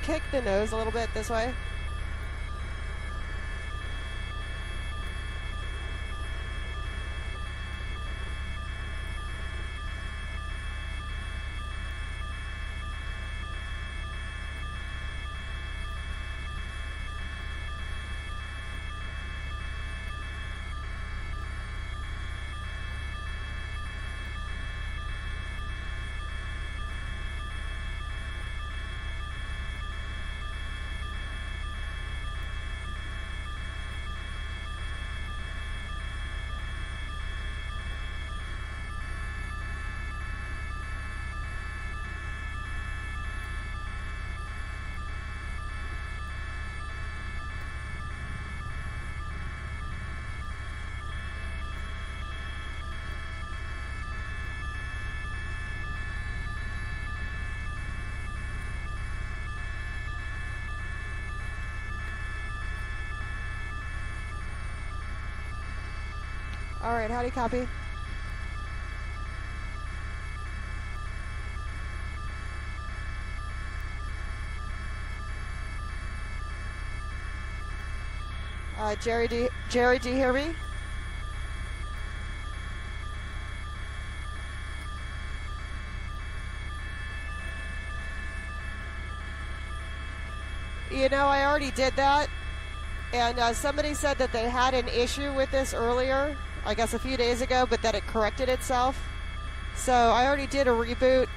Kick the nose a little bit this way. All right, how do you copy? Jerry, do you hear me? You know, I already did that, and somebody said that they had an issue with this earlier, I guess a few days ago, but that it corrected itself. So I already did a reboot.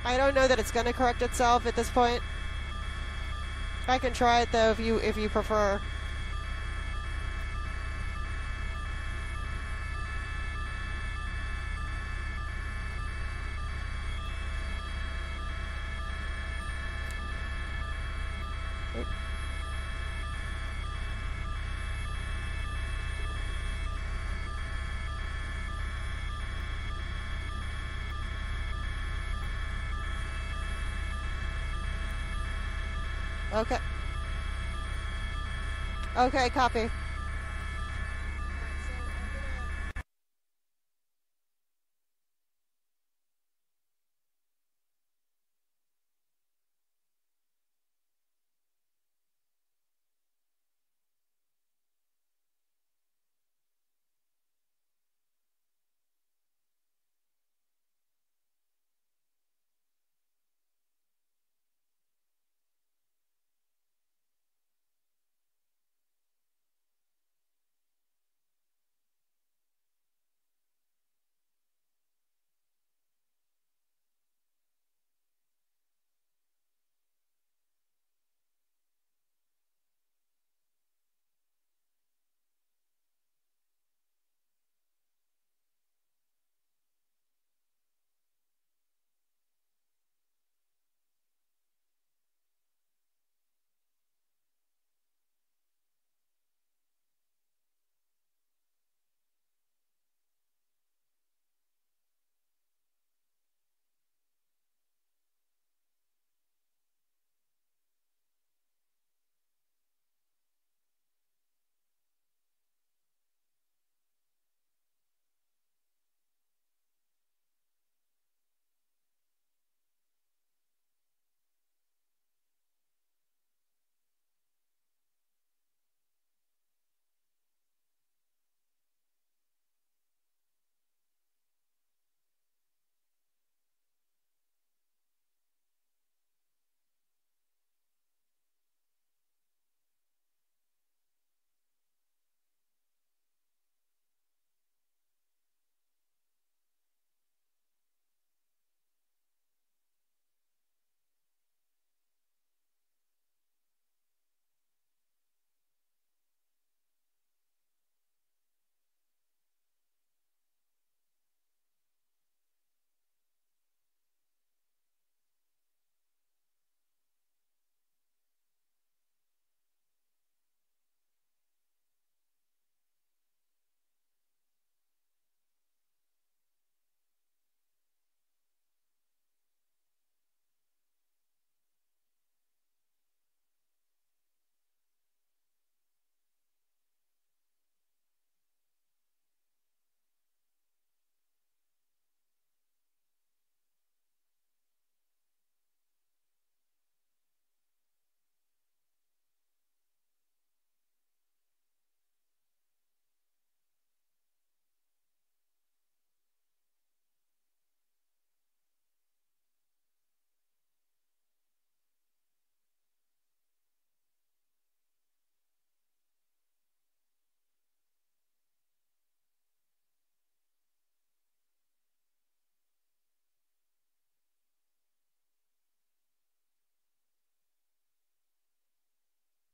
I don't know that it's going to correct itself at this point. I can try it though if you prefer. Okay. Okay, copy.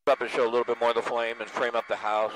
Up and show a little bit more of the flame and frame up the house.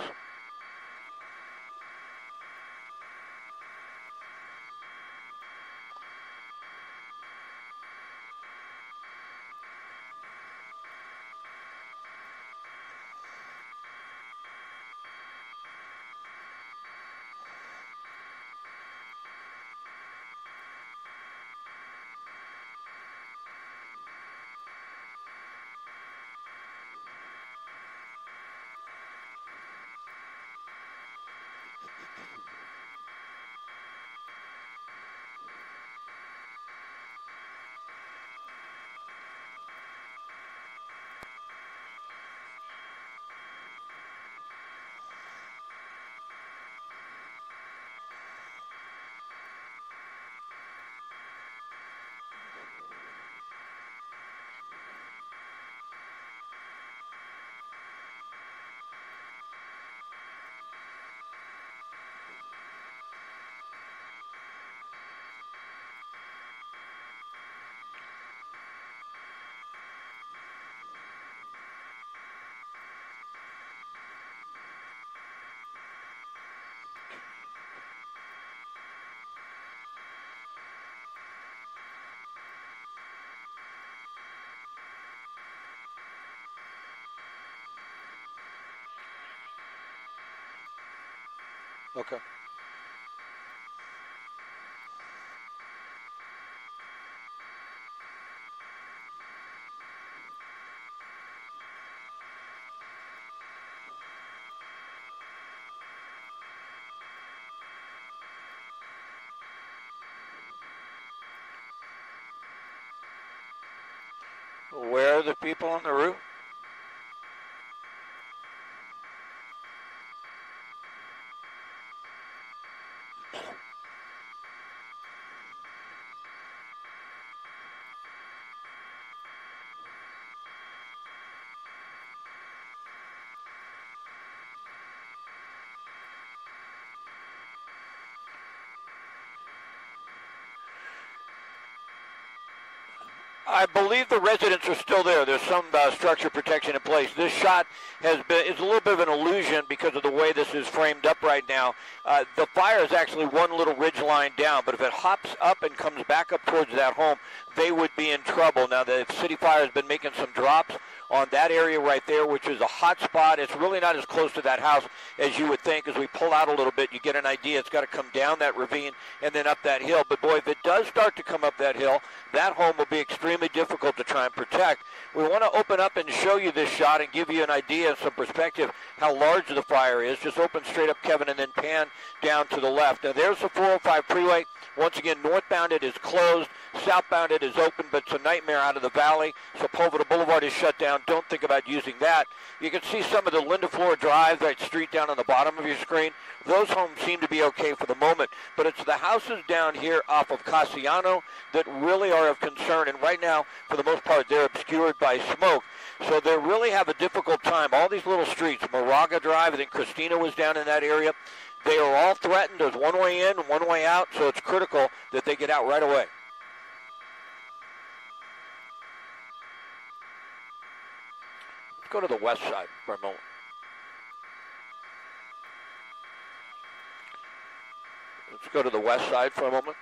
Okay. Where are the people on the roof? I believe the residents are still there. There's some structure protection in place. This shot is a little bit of an illusion because of the way this is framed up right now. The fire is actually one little ridge line down, but if it hops up and comes back up towards that home, they would be in trouble. Now, the city fire has been making some drops on that area right there, which is a hot spot. It's really not as close to that house as you would think. As we pull out a little bit, you get an idea. It's got to come down that ravine and then up that hill. But, boy, if it does start to come up that hill, that home will be extremely difficult to try and protect. We want to open up and show you this shot and give you an idea and some perspective how large the fire is. Just open straight up, Kevin, and then pan down to the left. Now, there's the 405 freeway. Once again, northbound it is closed. Southbound it is open, but it's a nightmare out of the valley. Sepulveda Boulevard is shut down. Don't think about using that. You can see some of the Linda Flora Drive, that street down on the bottom of your screen. Those homes seem to be okay for the moment, but it's the houses down here off of Casiano that really are of concern, and right now, for the most part, they're obscured by smoke. So they really have a difficult time. All these little streets, Moraga Drive, I think Christina was down in that area, they are all threatened. There's one way in and one way out, so it's critical that they get out right away. Let's go to the west side for a moment. Let's go to the west side for a moment.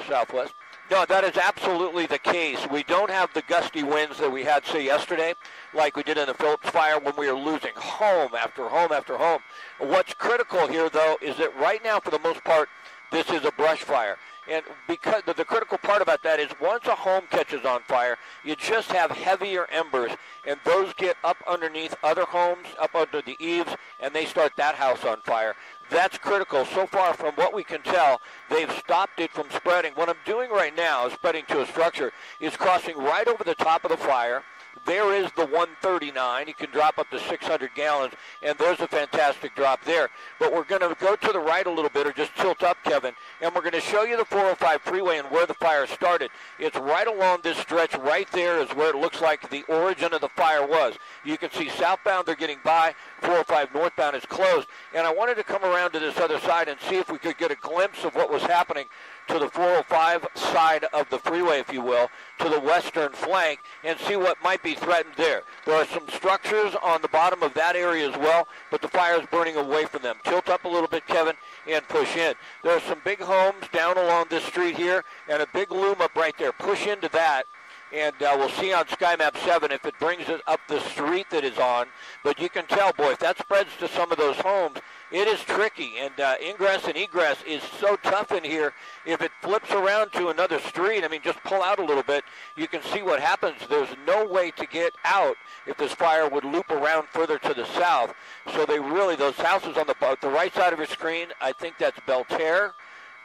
Southwest. No, that is absolutely the case. We don't have the gusty winds that we had, say, yesterday, like we did in the Phillips fire when we were losing home after home after home. What's critical here, though, is that right now, for the most part, this is a brush fire. And because the critical part about that is once a home catches on fire, you just have heavier embers, and those get up underneath other homes, up under the eaves, and they start that house on fire. That's critical. So far, from what we can tell, they've stopped it from spreading. What I'm doing right now, spreading to a structure, is crossing right over the top of the fire. There is the 139. You can drop up to 600 gallons, and there's a fantastic drop there. But we're going to go to the right a little bit, or just tilt up, Kevin, and we're going to show you the 405 freeway and where the fire started. It's right along this stretch right there is where it looks like the origin of the fire was. You can see southbound, they're getting by. 405 northbound is closed. And I wanted to come around to this other side and see if we could get a glimpse of what was happening to the 405 side of the freeway, if you will, to the western flank, and see what might be threatened there. There are some structures on the bottom of that area as well, but the fire is burning away from them. Tilt up a little bit, Kevin, and push in. There are some big homes down along this street here, and a big loom up right there. Push into that. And we'll see on Sky Map 7 if it brings it up the street that is on. But you can tell, boy, if that spreads to some of those homes, it is tricky. And ingress and egress is so tough in here. If it flips around to another street, I mean, just pull out a little bit, you can see what happens. There's no way to get out if this fire would loop around further to the south. So they really, those houses on the right side of your screen, I think that's Bel Air.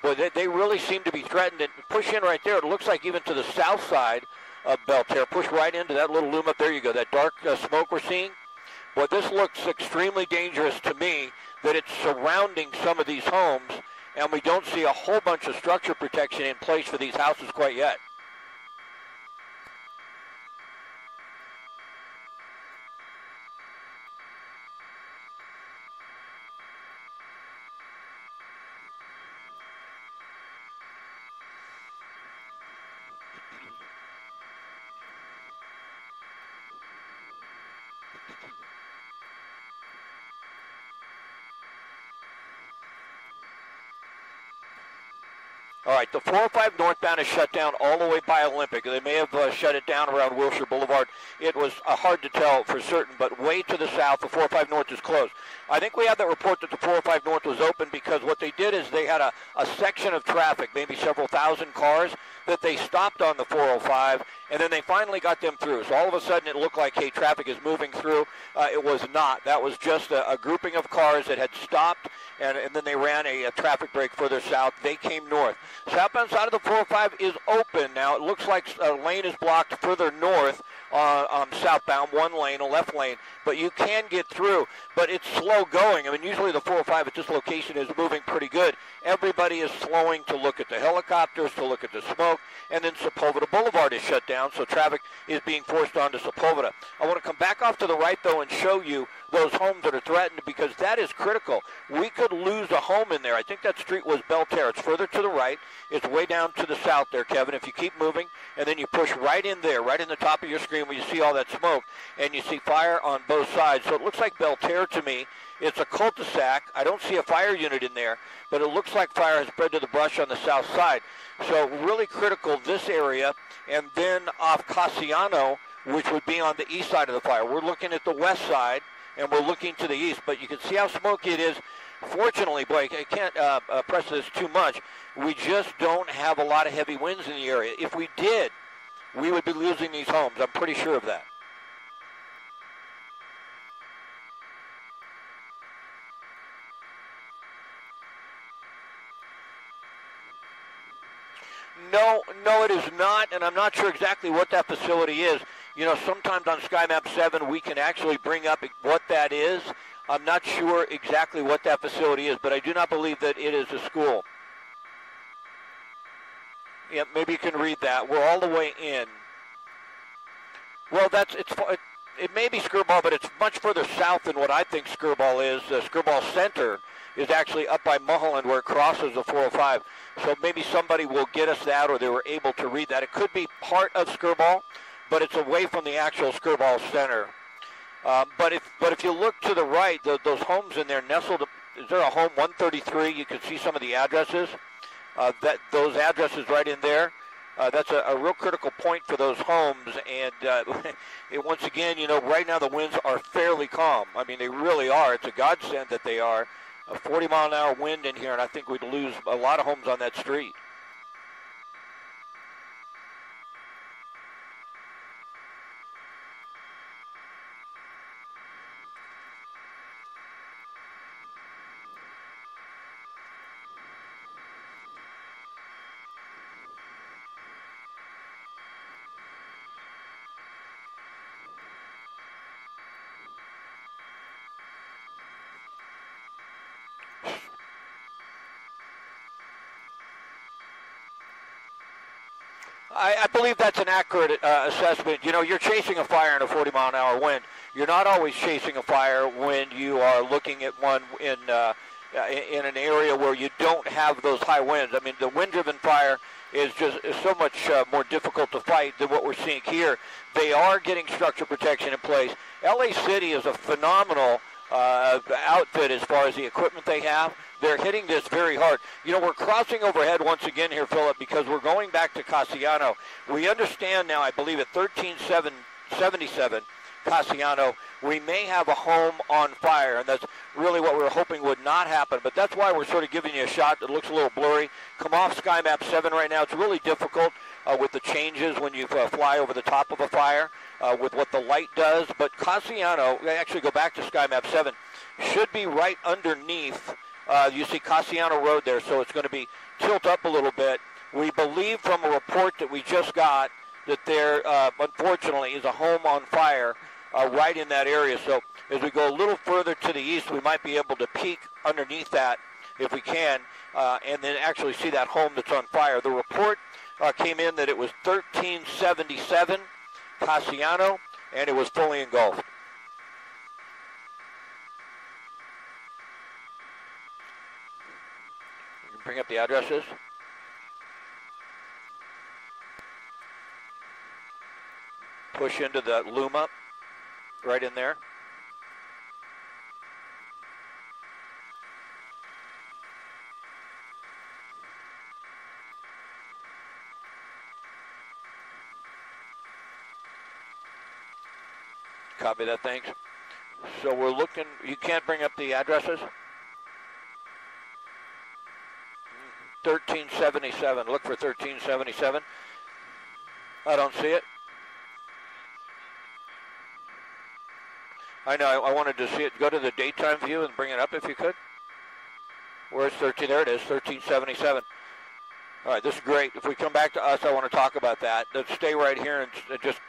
Boy, they really seem to be threatened. And push in right there. It looks like even to the south side of Bel Air. Push right into that little loom up. There you go, that dark smoke we're seeing. Boy, this looks extremely dangerous to me that it's surrounding some of these homes, and we don't see a whole bunch of structure protection in place for these houses quite yet. All right, the 405 northbound is shut down all the way by Olympic. They may have shut it down around Wilshire Boulevard. It was hard to tell for certain, but way to the south, the 405 north is closed. I think we have that report that the 405 north was open because what they did is they had a section of traffic, maybe several thousand cars, that they stopped on the 405, and then they finally got them through. So all of a sudden it looked like, hey, traffic is moving through. It was not. That was just a grouping of cars that had stopped, and then they ran a traffic break further south. They came north. Southbound side of the 405 is open now. It looks like a lane is blocked further north southbound, one lane, a left lane, but you can get through, but it's slow going. I mean, usually the 405 at this location is moving pretty good. Everybody is slowing to look at the helicopters, to look at the smoke, and then Sepulveda Boulevard is shut down, so traffic is being forced onto Sepulveda. I want to come back off to the right, though, and show you those homes that are threatened because that is critical. We could lose a home in there. I think that street was Bel Air. It's further to the right. It's way down to the south there, Kevin. If you keep moving, and then you push right in there, right in the top of your screen where you see all that smoke, and you see fire on both sides. So it looks like Bel Air to me. It's a cul-de-sac. I don't see a fire unit in there, but it looks like fire has spread to the brush on the south side. So really critical, this area, and then off Casiano, which would be on the east side of the fire. We're looking at the west side, and we're looking to the east, but you can see how smoky it is. Fortunately, boy, I can't press this too much. We just don't have a lot of heavy winds in the area. If we did, we would be losing these homes. I'm pretty sure of that. No, it is not, and I'm not sure exactly what that facility is. You know, sometimes on Sky Map 7 we can actually bring up what that is. I'm not sure exactly what that facility is, but I do not believe that it is a school. Yeah, maybe you can read that. We're all the way in. Well, it may be Skirball, but it's much further south than what I think Skirball is. Skirball Center is actually up by Mulholland where it crosses the 405. So maybe somebody will get us that, or they were able to read that. It could be part of Skirball, but it's away from the actual Skirball Center. But if you look to the right, those homes in there nestled. Is there a home 133? You can see some of the addresses. Those addresses right in there. That's a real critical point for those homes. And once again, you know, right now the winds are fairly calm. I mean, they really are. It's a godsend that they are. A 40-mile-an-hour wind in here, and I think we'd lose a lot of homes on that street. I believe that's an accurate assessment. You know, you're chasing a fire in a 40-mile-an-hour wind. You're not always chasing a fire when you are looking at one in in an area where you don't have those high winds. I mean, the wind-driven fire is so much more difficult to fight than what we're seeing here. They are getting structure protection in place. LA City is a phenomenal outfit as far as the equipment they have. They're hitting this very hard. You know, we're crossing overhead once again here, Philip, because we're going back to Casiano. We understand now, I believe, at 1377 Casiano, we may have a home on fire, and that's really what we were hoping would not happen. But that's why we're sort of giving you a shot that looks a little blurry. Come off Sky Map 7 right now. It's really difficult with the changes when you fly over the top of a fire with what the light does. But Casiano, actually go back to Sky Map 7, should be right underneath. You see Casiano Road there, so it's going to be tilt up a little bit. We believe from a report that we just got that there, unfortunately, is a home on fire right in that area. So as we go a little further to the east, we might be able to peek underneath that if we can, and then actually see that home that's on fire. The report came in that it was 1377 Casiano, and it was fully engulfed. You can bring up the addresses. Push into the Luma, right in there. Copy that, thanks. So we're looking, you can't bring up the addresses? 1377, look for 1377. I don't see it. I know, I wanted to see it. Go to the daytime view and bring it up if you could. Where's 13? There it is, 1377. All right, this is great. If we come back to us, I want to talk about that. Let's stay right here and just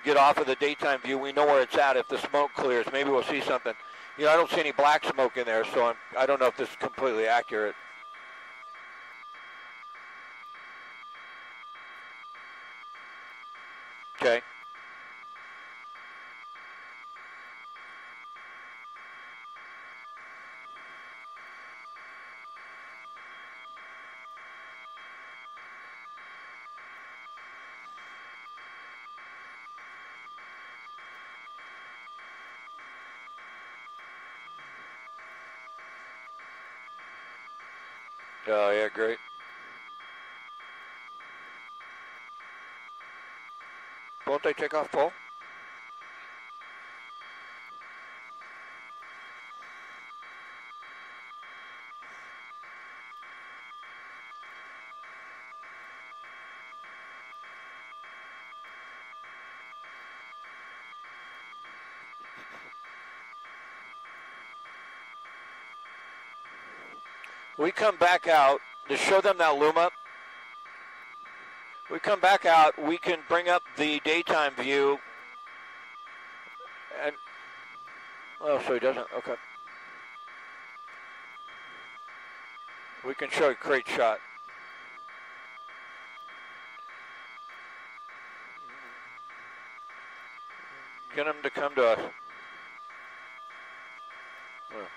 get off of the daytime view. We know where it's at. If the smoke clears, maybe we'll see something. You know, I don't see any black smoke in there, so I don't know if this is completely accurate. Okay. Oh, yeah, great. Won't they take off full? We come back out to show them that Luma. We come back out, we can bring up the daytime view. And, oh, so he doesn't, okay. We can show a great shot. Get him to come to us. Oh.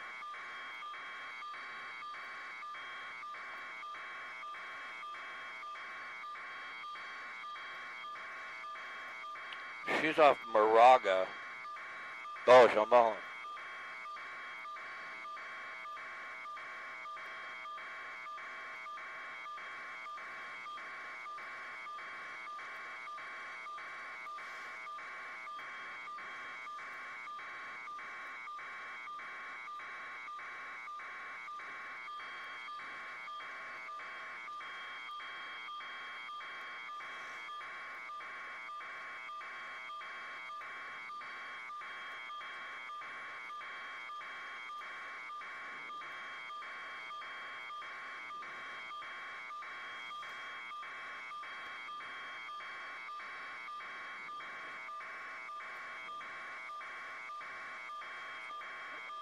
She's off Moraga. Oh, Sylmar.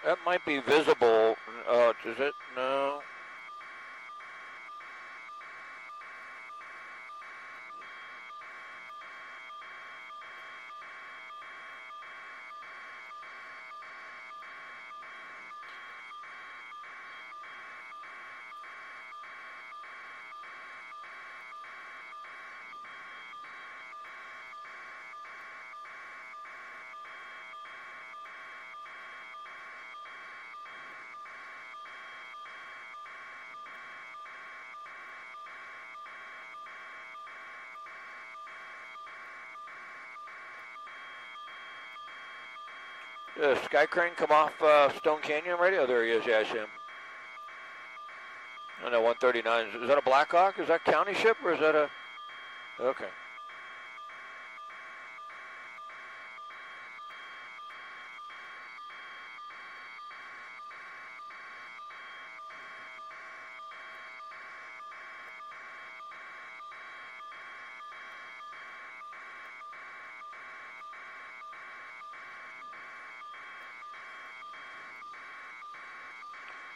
That might be visible. Is it? No. Sky crane come off Stone Canyon already? Oh, there he is. Yeah, I see him. I know, 139. Is that a Black Hawk? Is that county ship or is that a... Okay.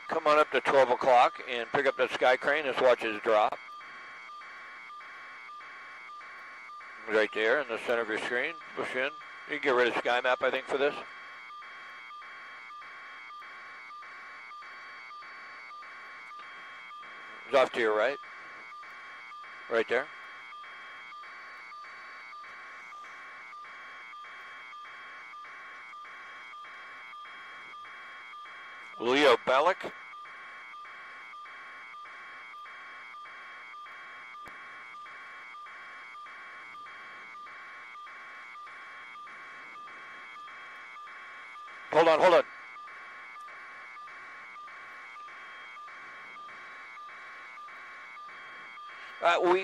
Come on up to 12 o'clock and pick up that sky crane. Let's watch his drop. Right there in the center of your screen. Push in. You can get rid of sky map, I think, for this. It's off to your right. Right there. Leo Bellick. Hold on.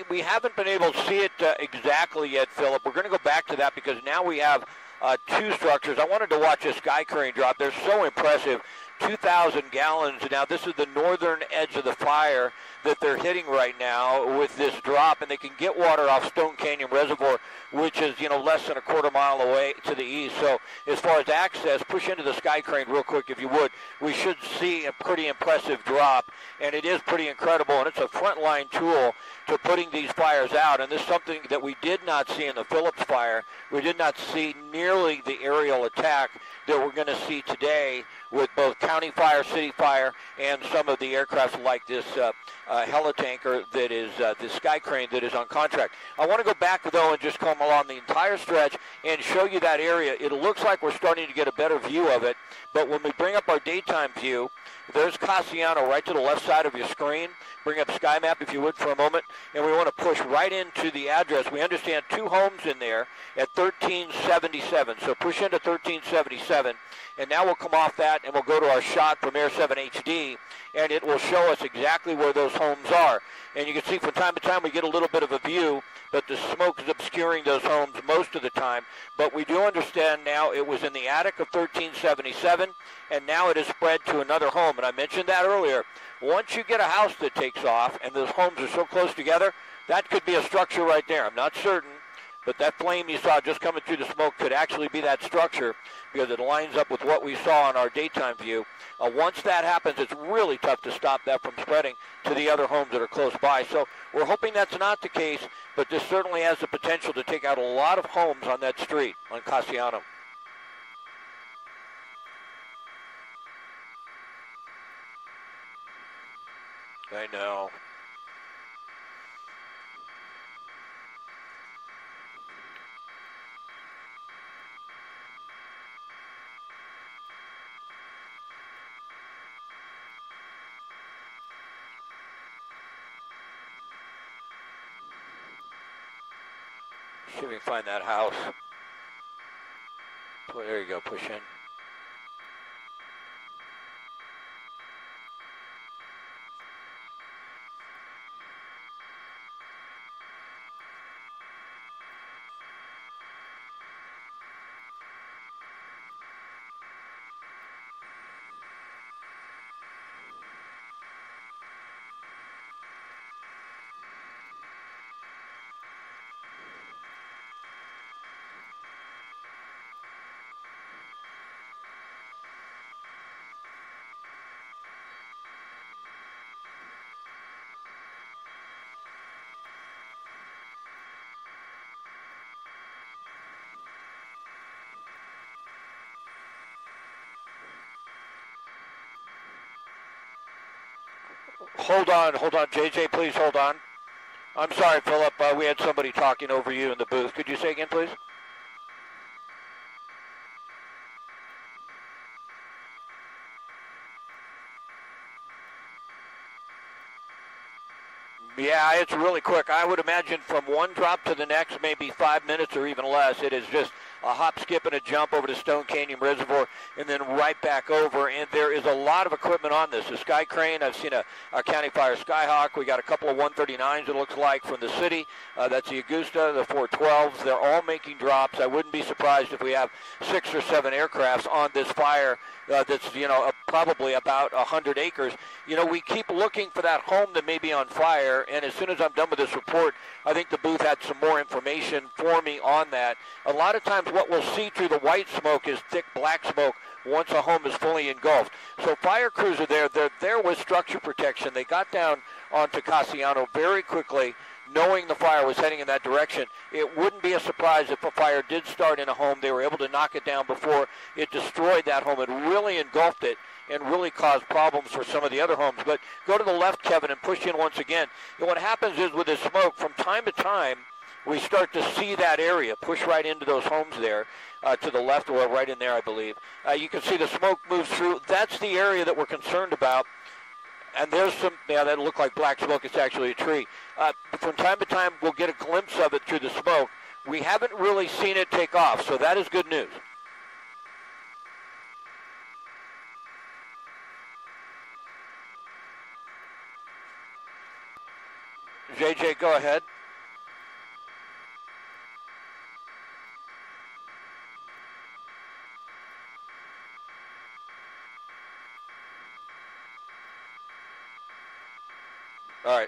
We haven't been able to see it exactly yet, Philip. We're going to go back to that because now we have two structures. I wanted to watch this sky crane drop. They're so impressive. 2,000 gallons. Now, this is the northern edge of the fire that they're hitting right now with this drop, and they can get water off Stone Canyon Reservoir, which is, less than a quarter mile away to the east. So as far as access, push into the sky crane real quick if you would. We should see a pretty impressive drop, and it is pretty incredible, and it's a frontline tool to putting these fires out, and this is something that we did not see in the Phillips fire. We did not see nearly the aerial attack that we're going to see today with both county fire, city fire, and some of the aircrafts like this helitanker that is the sky crane that is on contract. I want to go back, though, and just come along the entire stretch and show you that area. It looks like we're starting to get a better view of it, but when we bring up our daytime view, there's Casiano right to the left side of your screen. Bring up Sky Map, if you would, for a moment, and we want to push right into the address. We understand two homes in there at 1377, so push into 1377, and now we'll come off that, and we'll go to our shot from Air 7 HD, and it will show us exactly where those homes are. And you can see from time to time we get a little bit of a view, but the smoke is obscuring those homes most of the time. But we do understand now it was in the attic of 1377, and now it has spread to another home. And I mentioned that earlier. Once you get a house that takes off and those homes are so close together, that could be a structure right there. I'm not certain, but that flame you saw just coming through the smoke could actually be that structure because it lines up with what we saw on our daytime view. Once that happens, it's really tough to stop that from spreading to the other homes that are close by. So we're hoping that's not the case, but this certainly has the potential to take out a lot of homes on that street on Casiano. I know. See if we can find that house. Boy, there you go, push in. Hold on, JJ, please hold on. I'm sorry, Philip, we had somebody talking over you in the booth. Could you say again, please? Yeah, it's really quick. I would imagine from one drop to the next, maybe 5 minutes or even less. It is just a hop, skip, and a jump over to Stone Canyon Reservoir, and then right back over. And there is a lot of equipment on this. A sky crane, I've seen a County Fire Skyhawk. We got a couple of 139s, it looks like, from the city. That's the Augusta, the 412s. They're all making drops. I wouldn't be surprised if we have 6 or 7 aircrafts on this fire that's, probably about 100 acres. We keep looking for that home that may be on fire, and as soon as I'm done with this report, I think the booth had some more information for me on that. A lot of times what we'll see through the white smoke is thick black smoke once a home is fully engulfed. So fire crews are there. They're there with structure protection. They got down onto Casiano very quickly, knowing the fire was heading in that direction. It wouldn't be a surprise if a fire did start in a home. They were able to knock it down before it destroyed that home. It really engulfed it and really caused problems for some of the other homes. But go to the left, Kevin, and push in once again. And what happens is with the smoke, from time to time, we start to see that area push right into those homes there to the left, or right in there, I believe. You can see the smoke moves through. That's the area that we're concerned about. And there's some, that looked like black smoke. It's actually a tree. From time to time, we'll get a glimpse of it through the smoke. We haven't really seen it take off, so that is good news. JJ, go ahead. All right.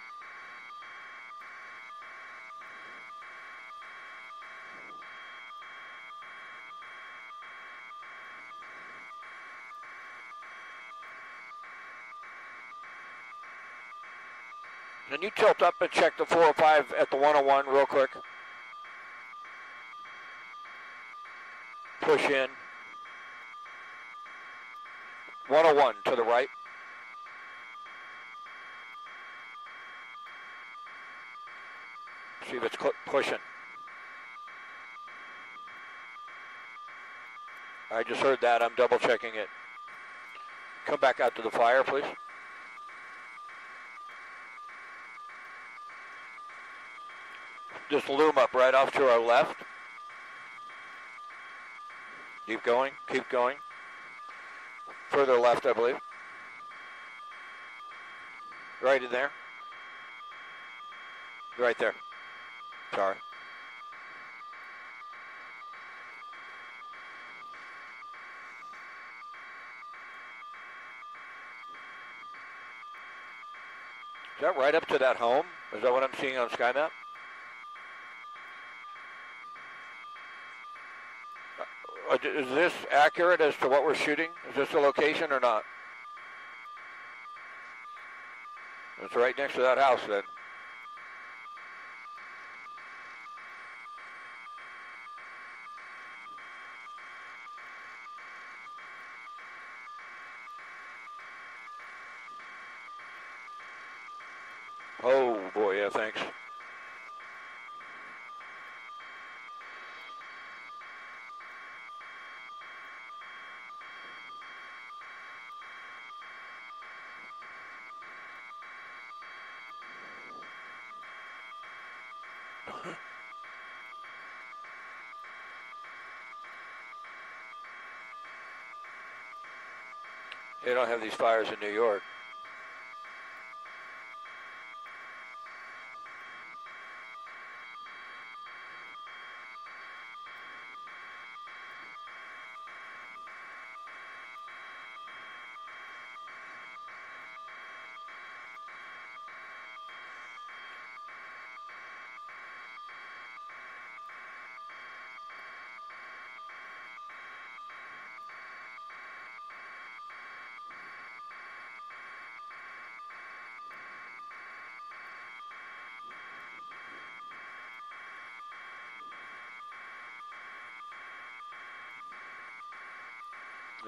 Can you tilt up and check the 405 at the 101 real quick? Push in. 101 to the right. See if it's pushing. I just heard that. I'm double checking it. Come back out to the fire, please. Just loom up right off to our left. Keep going, keep going. Further left, I believe. Right in there. Right there. Sorry. Is that right up to that home? Is that what I'm seeing on SkyMap? Is this accurate as to what we're shooting? Is this the location or not? It's right next to that house then. Oh boy, yeah, thanks. They don't have these fires in New York.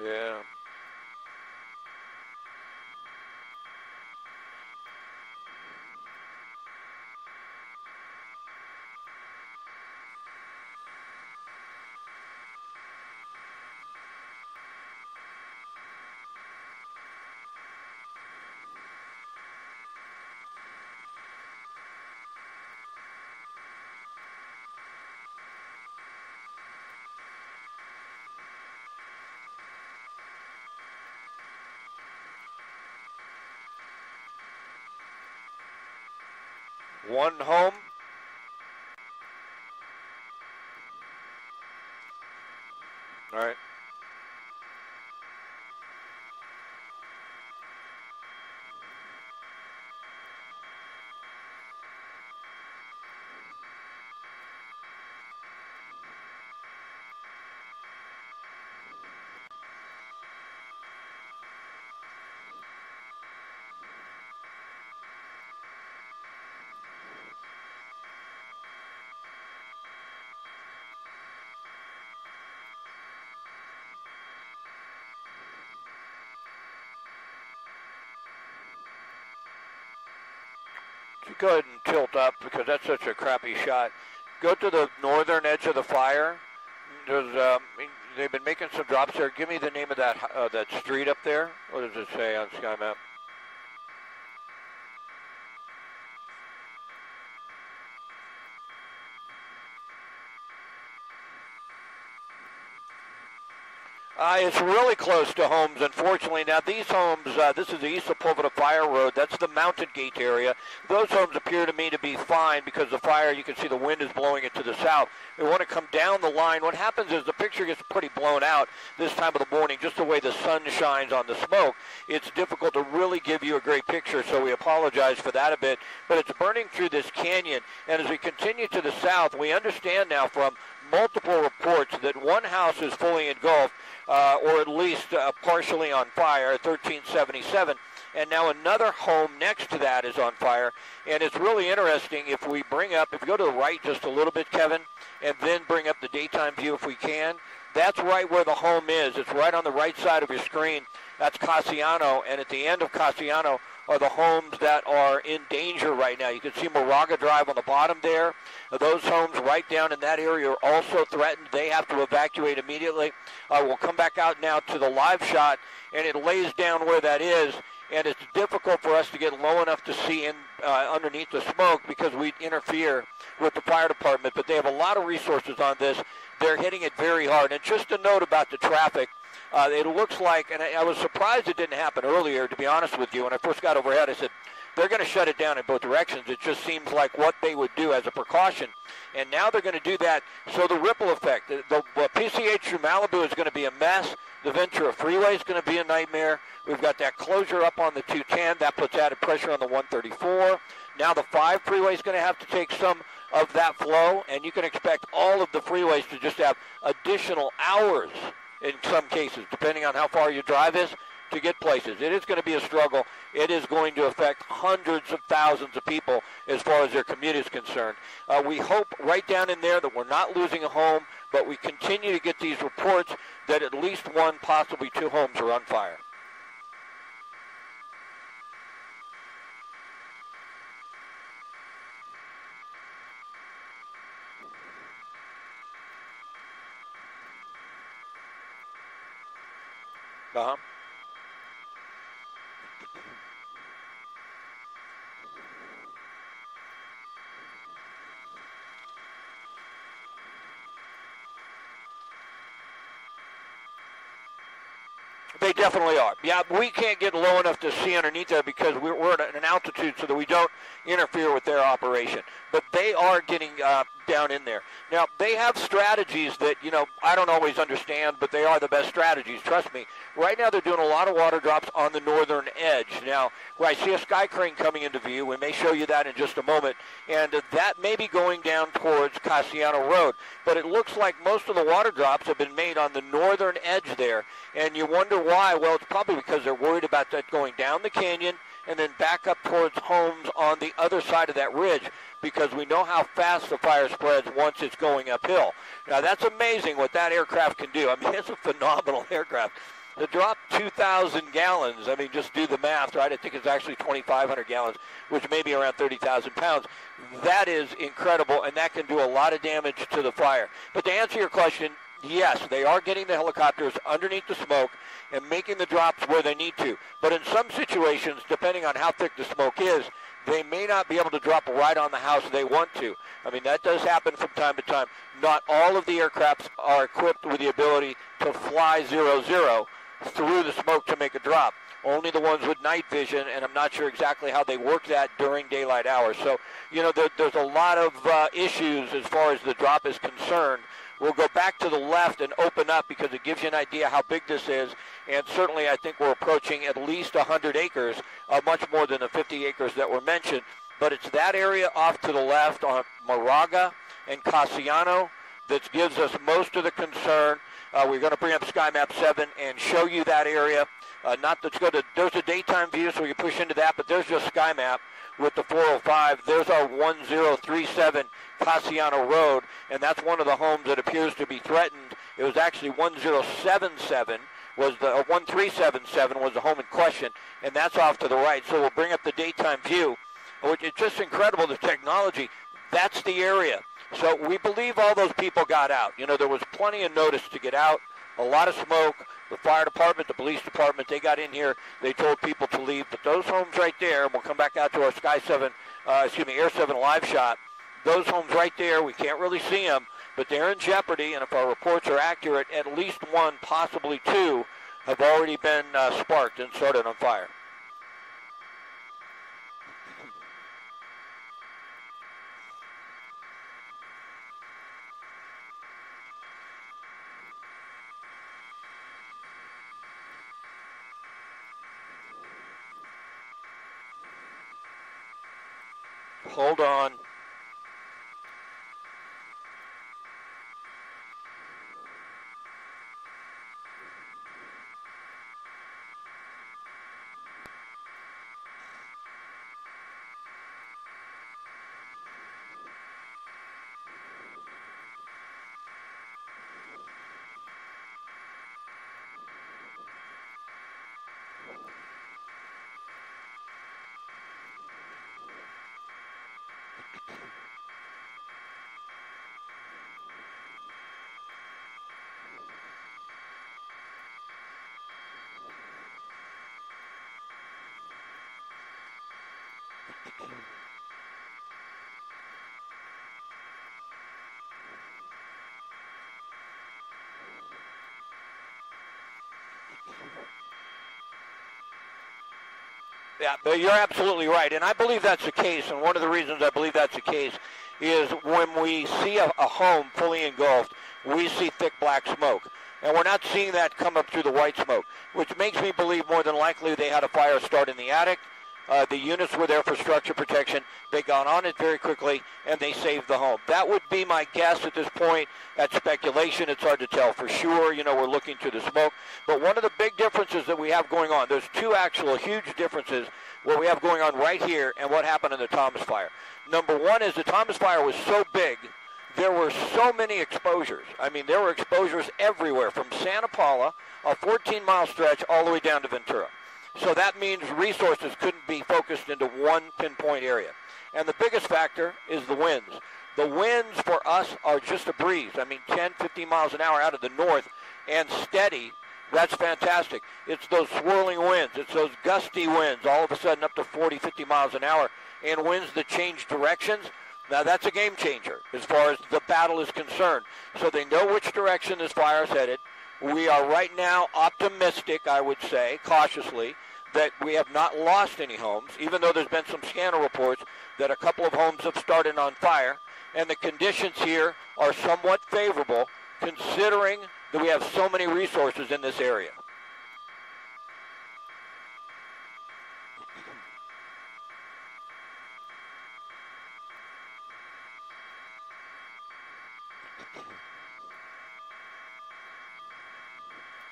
Yeah. One home. All right. Go ahead and tilt up because that's such a crappy shot. Go to the northern edge of the fire. They've been making some drops there. Give me the name of that street up there. What does it say on Sky Map? It's really close to homes, unfortunately. Now, these homes, this is the east of Pulvita Fire Road. That's the mounted gate area. Those homes appear to me to be fine because the fire, you can see the wind is blowing it to the south. They want to come down the line. What happens is the picture gets pretty blown out this time of the morning, just the way the sun shines on the smoke. It's difficult to really give you a great picture, so we apologize for that a bit. But it's burning through this canyon, and as we continue to the south, we understand now from multiple reports that one house is fully engulfed, or at least partially on fire, 1377. And now another home next to that is on fire. And it's really interesting if we go to the right just a little bit, Kevin, and then bring up the daytime view if we can. That's right where the home is. It's right on the right side of your screen. That's Casiano, and at the end of Casiano are the homes that are in danger right now. You can see Moraga Drive on the bottom there. Those homes right down in that area are also threatened. They have to evacuate immediately. We'll come back out now to the live shot, and it lays down where that is, and it's difficult for us to get low enough to see in underneath the smoke because we interfere with the fire department, but they have a lot of resources on this. They're hitting it very hard. And just a note about the traffic, it looks like, and I was surprised it didn't happen earlier, to be honest with you. When I first got overhead, I said, they're going to shut it down in both directions. It just seems like what they would do as a precaution. And now they're going to do that. So the ripple effect, the PCH through Malibu is going to be a mess. The Ventura Freeway is going to be a nightmare. We've got that closure up on the 210. That puts added pressure on the 134. Now the 5 freeway is going to have to take some of that flow, and you can expect all of the freeways to just have additional hours in some cases, depending on how far your drive is, to get places. It is going to be a struggle. It is going to affect hundreds of thousands of people as far as their commute is concerned. We hope right down in there that we're not losing a home, but we continue to get these reports that at least one, possibly 2 homes are on fire. Uh-huh. They definitely are. Yeah, we can't get low enough to see underneath there because we're at an altitude so that we don't interfere with their operation. But they are getting down in there. Now, they have strategies that, I don't always understand, but they are the best strategies, trust me. Right now they're doing a lot of water drops on the northern edge. Now, where I see a sky crane coming into view, we may show you that in just a moment, and that may be going down towards Casiano Road. But it looks like most of the water drops have been made on the northern edge there, and you wonder why. Well, it's probably because they're worried about that going down the canyon and then back up towards homes on the other side of that ridge, because we know how fast the fire spreads once it's going uphill. Now, that's amazing what that aircraft can do. I mean, it's a phenomenal aircraft. To drop 2,000 gallons, I mean, just do the math, right? I think it's actually 2,500 gallons, which may be around 30,000 pounds. That is incredible, and that can do a lot of damage to the fire. But to answer your question, yes, they are getting the helicopters underneath the smoke and making the drops where they need to. But in some situations, depending on how thick the smoke is, they may not be able to drop right on the house they want to. I mean, that does happen from time to time. Not all of the aircrafts are equipped with the ability to fly 0-0 through the smoke to make a drop. only the ones with night vision, and I'm not sure exactly how they work that during daylight hours. So, there's a lot of issues as far as the drop is concerned. We'll go back to the left and open up because it gives you an idea how big this is, and certainly I think we're approaching at least 100 acres, much more than the 50 acres that were mentioned. But it's that area off to the left on Moraga and Casiano that gives us most of the concern. We're going to bring up Sky Map 7 and show you that area. There's a daytime view, so we can push into that, but there's just Sky Map with the 405. There's our 1037 Casiano Road, and that's one of the homes that appears to be threatened. It was actually 1077 1377 was the home in question, and that's off to the right. So we'll bring up the daytime view, which is just incredible, the technology. That's the area. So we believe all those people got out. There was plenty of notice to get out, a lot of smoke. The fire department, the police department, they got in here. They told people to leave. But those homes right there, and we'll come back out to our Air 7 live shot. Those homes right there, we can't really see them, but they're in jeopardy. And if our reports are accurate, at least one, possibly two, have already been sparked and started on fire. Hold on. Yeah, but you're absolutely right, and I believe that's the case, and one of the reasons I believe that's the case is when we see a home fully engulfed, we see thick black smoke. And we're not seeing that come up through the white smoke, which makes me believe more than likely they had a fire start in the attic. The units were there for structure protection. They got on it very quickly, and they saved the home. That would be my guess at this point. That's speculation. It's hard to tell for sure. We're looking to the smoke. But one of the big differences that we have going on, there's two actual huge differences what we have going on right here and what happened in the Thomas Fire. Number one is the Thomas Fire was so big, there were so many exposures. I mean, there were exposures everywhere from Santa Paula, a 14-mile stretch, all the way down to Ventura. So that means resources couldn't be focused into one pinpoint area. And the biggest factor is the winds. The winds for us are just a breeze. I mean, 10, 15 miles an hour out of the north and steady. That's fantastic. It's those swirling winds. It's those gusty winds, all of a sudden up to 40, 50 miles an hour, and winds that change directions. Now, that's a game changer as far as the battle is concerned. So they know which direction this fire is headed. We are right now optimistic, I would say, cautiously, that we have not lost any homes, even though there's been some scanner reports that a couple of homes have started on fire. And the conditions here are somewhat favorable, considering that we have so many resources in this area.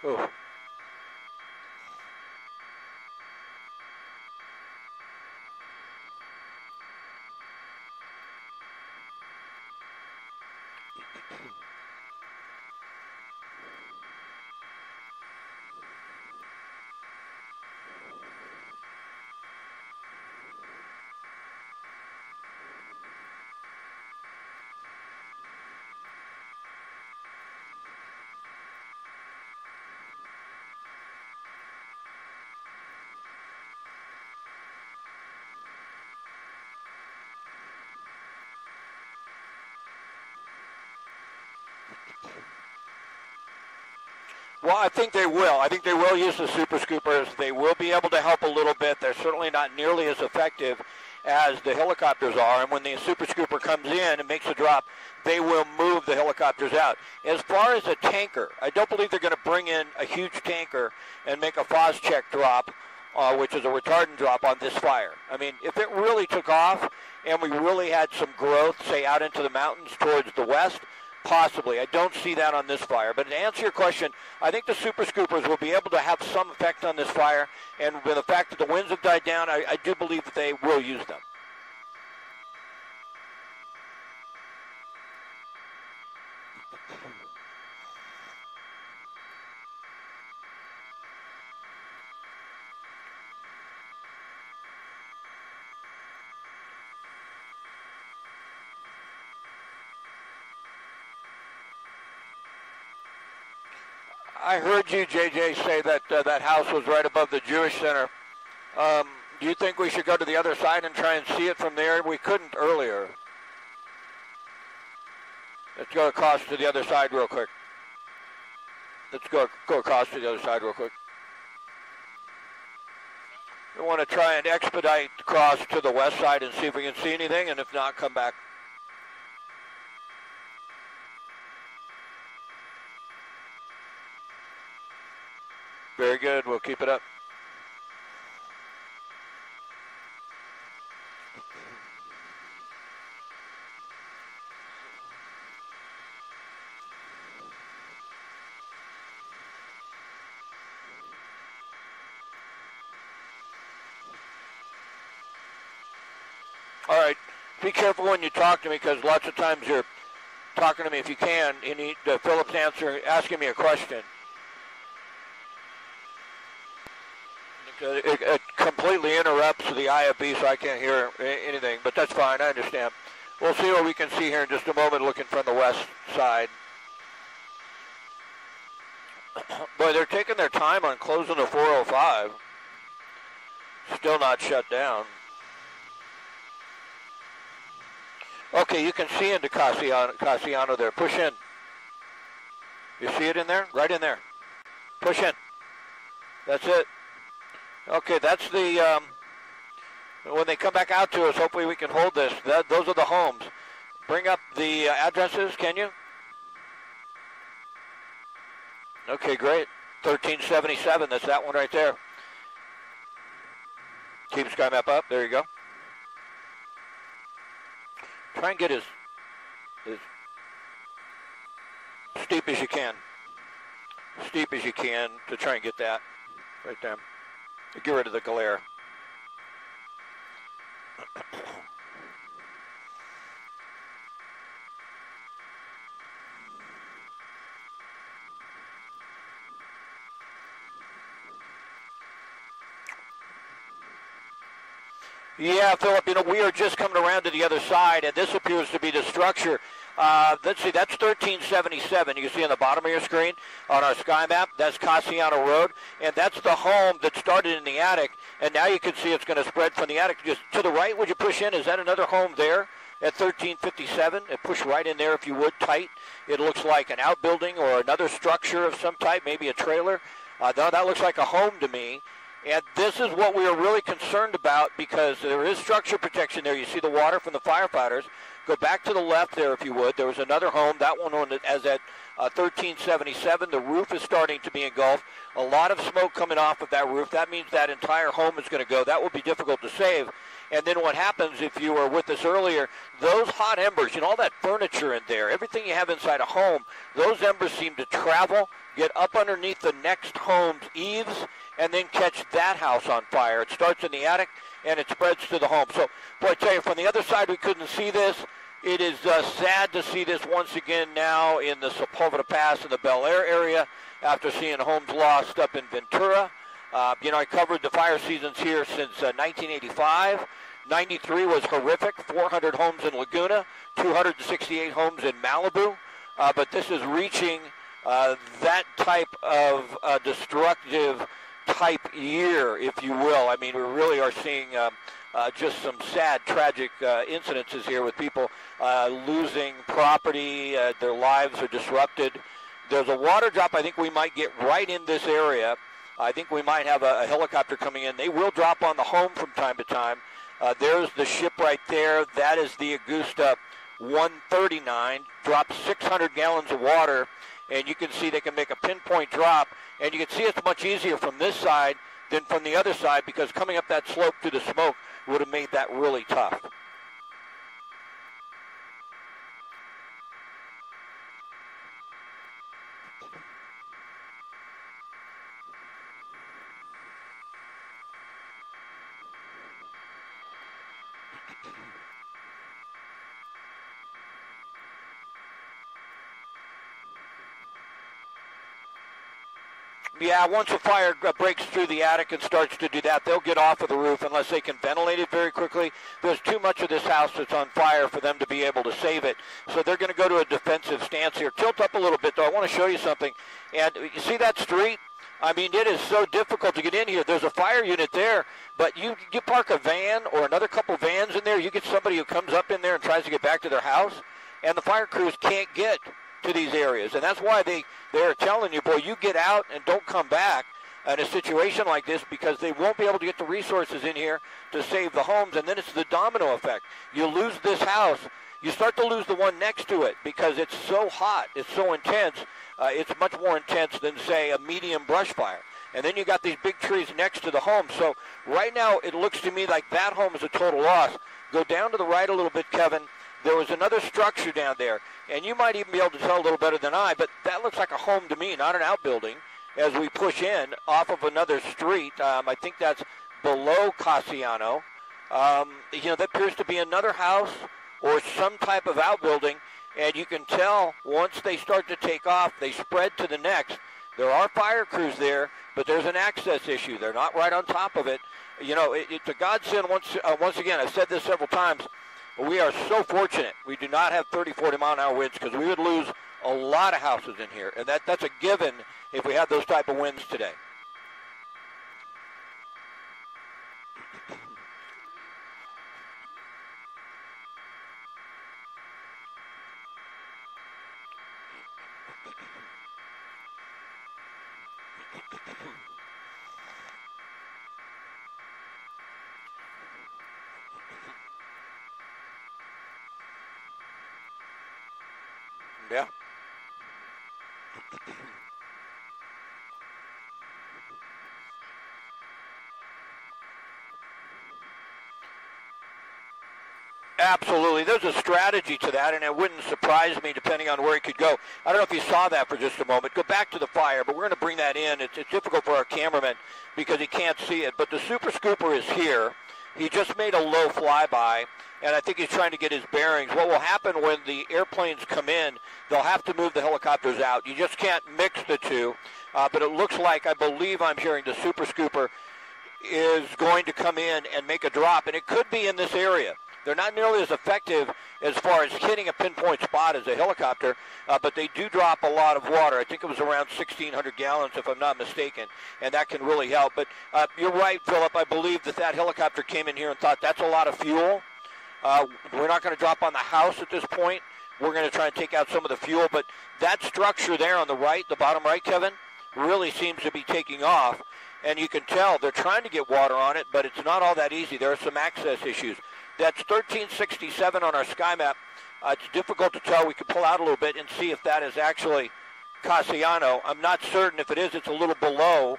Oh. Well, I think they will. I think they will use the super scoopers. They will be able to help a little bit. They're certainly not nearly as effective as the helicopters are. And when the super scooper comes in and makes a drop, they will move the helicopters out. As far as a tanker, I don't believe they're going to bring in a huge tanker and make a FOS check drop, which is a retardant drop on this fire. I mean, if it really took off and we really had some growth, say, out into the mountains towards the west, possibly. I don't see that on this fire. But to answer your question, I think the super scoopers will be able to have some effect on this fire. And with the fact that the winds have died down, I do believe that they will use them. I heard you, JJ, say that that house was right above the Jewish Center. Do you think we should go to the other side and try and see it from there? We couldn't earlier. Let's go across to the other side real quick. Let's go across to the other side real quick. We want to try and expedite across to the west side and see if we can see anything, and if not, come back. Very good. We'll keep it up. All right. Be careful when you talk to me, because lots of times you're talking to me, if you can, you need Philip's asking me a question. It completely interrupts the IFB, so I can't hear anything, but that's fine. I understand. We'll see what we can see here in just a moment, looking from the west side. Boy, they're taking their time on closing the 405. Still not shut down. Okay, you can see into Casiano there. Push in. You see it in there? Right in there. Push in. That's it. Okay, that's the, when they come back out to us, hopefully we can hold this. Those are the homes. Bring up the addresses, can you? Okay, great. 1377, that's that one right there. Keep sky map up, there you go. Try and get as steep as you can. Steep as you can to try and get that right there. Get rid of the glare. Yeah, Philip, we are just coming around to the other side, and this appears to be the structure. Let's see, that's 1377. You can see on the bottom of your screen on our sky map, that's Casiano Road, and that's the home that started in the attic, and now you can see it's going to spread from the attic. Just to the right, would you push in? Is that another home there at 1357? And push right in there if you would, tight. It looks like an outbuilding or another structure of some type, maybe a trailer. That looks like a home to me. And this is what we are really concerned about, because there is structure protection there. You see the water from the firefighters. Go back to the left there, if you would. There was another home, that one as at 1377. The roof is starting to be engulfed. A lot of smoke coming off of that roof. That means that entire home is going to go. That will be difficult to save. And then what happens, if you were with us earlier, those hot embers, all that furniture in there, everything you have inside a home, those embers seem to travel, get up underneath the next home's eaves, and then catch that house on fire. It starts in the attic, and it spreads to the home. So, boy, I tell you, from the other side, we couldn't see this. It is sad to see this once again now in the Sepulveda Pass in the Bel Air area after seeing homes lost up in Ventura. I covered the fire seasons here since 1985. 93 was horrific, 400 homes in Laguna, 268 homes in Malibu. But this is reaching that type of destructive type year, if you will. I mean, we really are seeing just some sad, tragic incidences here with people losing property. Their lives are disrupted. There's a water drop I think we might get right in this area. I think we might have a helicopter coming in. They will drop on the home from time to time. There's the ship right there. That is the Augusta 139. Drops 600 gallons of water, and you can see they can make a pinpoint drop. And you can see it's much easier from this side than from the other side because coming up that slope through the smoke would have made that really tough. Yeah, once a fire breaks through the attic and starts to do that, they'll get off of the roof unless they can ventilate it very quickly. There's too much of this house that's on fire for them to be able to save it. So they're going to go to a defensive stance here. Tilt up a little bit, though. I want to show you something. And you see that street? I mean, it is so difficult to get in here. There's a fire unit there, but you park a van or another couple vans in there, you get somebody who comes up in there and tries to get back to their house, and the fire crews can't get to these areas. And that's why they're telling you, boy, you get out and don't come back in a situation like this because they won't be able to get the resources in here to save the homes. And then it's the domino effect. You lose this house, you start to lose the one next to it because it's so hot, it's so intense. It's much more intense than, say, a medium brush fire. And then you got these big trees next to the home. So right now it looks to me like that home is a total loss. Go down to the right a little bit, Kevin. There was another structure down there, and you might even be able to tell a little better than I, but that looks like a home to me, not an outbuilding, as we push in off of another street. I think that's below Casiano. That appears to be another house or some type of outbuilding, and you can tell once they start to take off, they spread to the next. There are fire crews there, but there's an access issue. They're not right on top of it. It's a godsend once again. I've said this several times. We are so fortunate we do not have 30, 40-mile-an-hour winds because we would lose a lot of houses in here. And that's a given if we had those type of winds today. Yeah. Absolutely. There's a strategy to that, and it wouldn't surprise me depending on where it could go. I don't know if you saw that for just a moment. Go back to the fire, but we're going to bring that in. It's difficult for our cameraman because he can't see it. But the Super Scooper is here. He just made a low flyby, and I think he's trying to get his bearings. What will happen when the airplanes come in, they'll have to move the helicopters out. You just can't mix the two. But it looks like, I believe I'm hearing the Super Scooper is going to come in and make a drop, and it could be in this area. They're not nearly as effective as far as hitting a pinpoint spot as a helicopter, but they do drop a lot of water. I think it was around 1,600 gallons, if I'm not mistaken, and that can really help. But you're right, Philip. I believe that helicopter came in here and thought that's a lot of fuel. We're not going to drop on the house at this point. We're going to try and take out some of the fuel. But that structure there on the right, the bottom right, Kevin, really seems to be taking off. And you can tell they're trying to get water on it, but it's not all that easy. There are some access issues. That's 1367 on our sky map. It's difficult to tell. We can pull out a little bit and see if that is actually Casiano. I'm not certain if it is. It's a little below.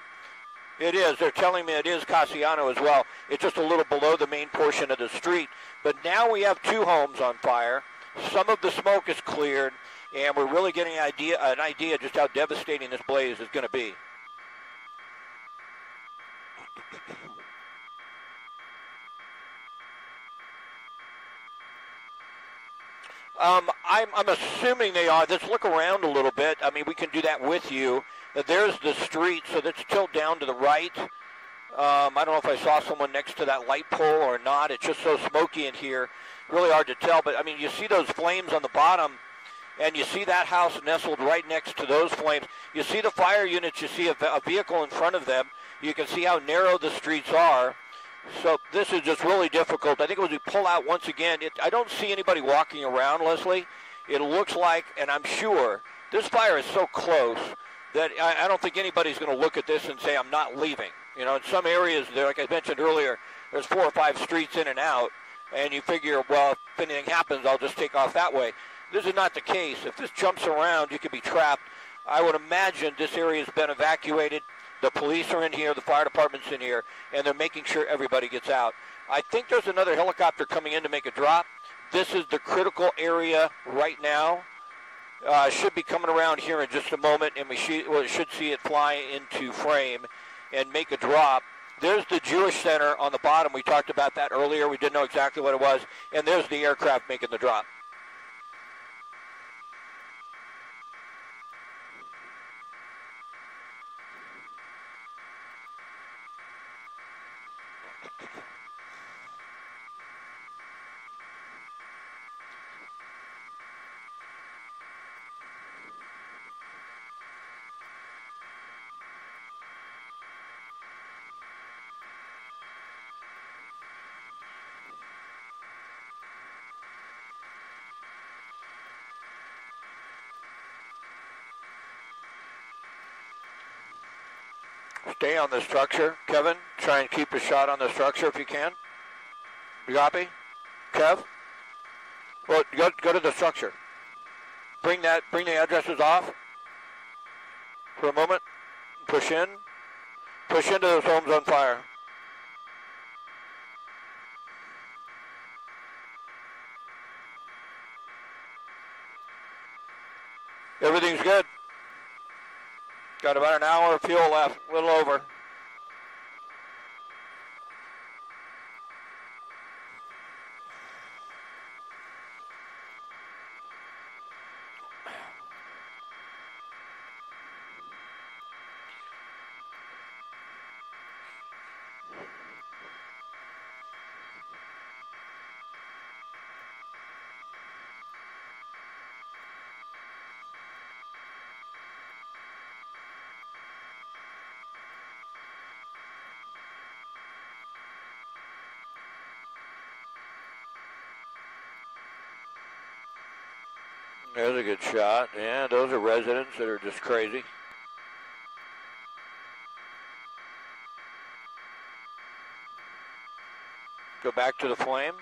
It is. They're telling me it is Casiano as well. It's just a little below the main portion of the street. But now we have two homes on fire. Some of the smoke is cleared, and we're really getting an idea just how devastating this blaze is going to be. I'm assuming they are. Let's look around a little bit. I mean, we can do that with you. There's the street, so that's tilt down to the right. I don't know if I saw someone next to that light pole or not. It's just so smoky in here. Really hard to tell. But, I mean, you see those flames on the bottom, and you see that house nestled right next to those flames. You see the fire units. You see a vehicle in front of them. You can see how narrow the streets are. So this is just really difficult. I think as we pull out once again, I don't see anybody walking around, Leslie. It looks like, and I'm sure, This fire is so close that I don't think anybody's going to look at this and say, I'm not leaving. You know, in some areas, there, like I mentioned earlier, there's 4 or 5 streets in and out, and you figure, well, if anything happens, I'll just take off that way. This is not the case. If this jumps around, you could be trapped. I would imagine this area has been evacuated. The police are in here, the fire department's in here, and they're making sure everybody gets out. I think there's another helicopter coming in to make a drop. This is the critical area right now. Should be coming around here in just a moment, and we should see it fly into frame and make a drop. There's the Jewish Center on the bottom. We talked about that earlier. We didn't know exactly what it was. And there's the aircraft making the drop. Stay on the structure. Kevin, try and keep a shot on the structure if you can. You copy? Kev? Well, go to the structure. Bring the addresses off for a moment. Push in. Push into those homes on fire. Everything's good. Got about an hour of fuel left, a little over. There's a good shot. Yeah, those are residents that are just crazy. Go back to the flame.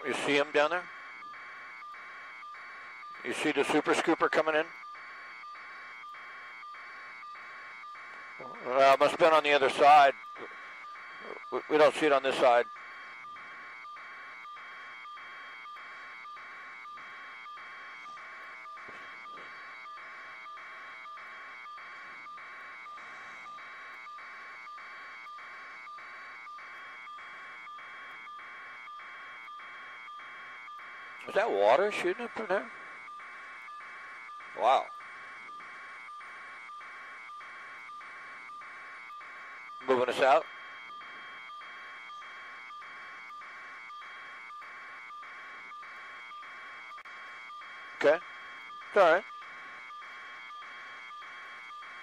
You see him down there? You see the super scooper coming in? Must have been on the other side. We don't see it on this side. Is that water shooting up from there? Wow. Moving us out. Okay. It's all right.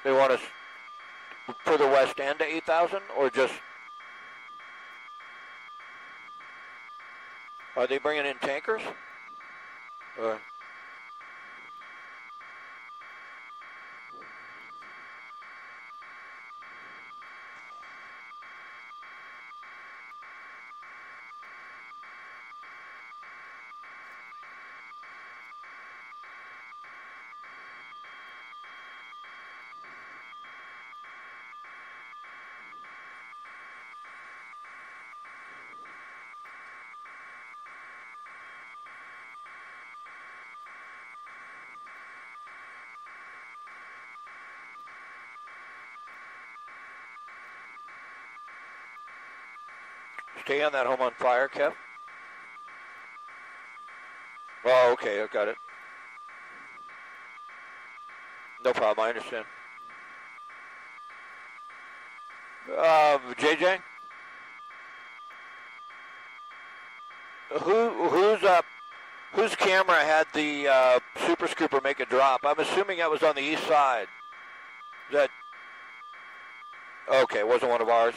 They want us further west and to 8,000 or just... Are they bringing in tankers? Or... Stay on that home on fire, Kev. Oh, okay, I got it. No problem, I understand. JJ? Whose camera had the Super Scooper make a drop? I'm assuming that was on the east side. Is that... Okay, it wasn't one of ours.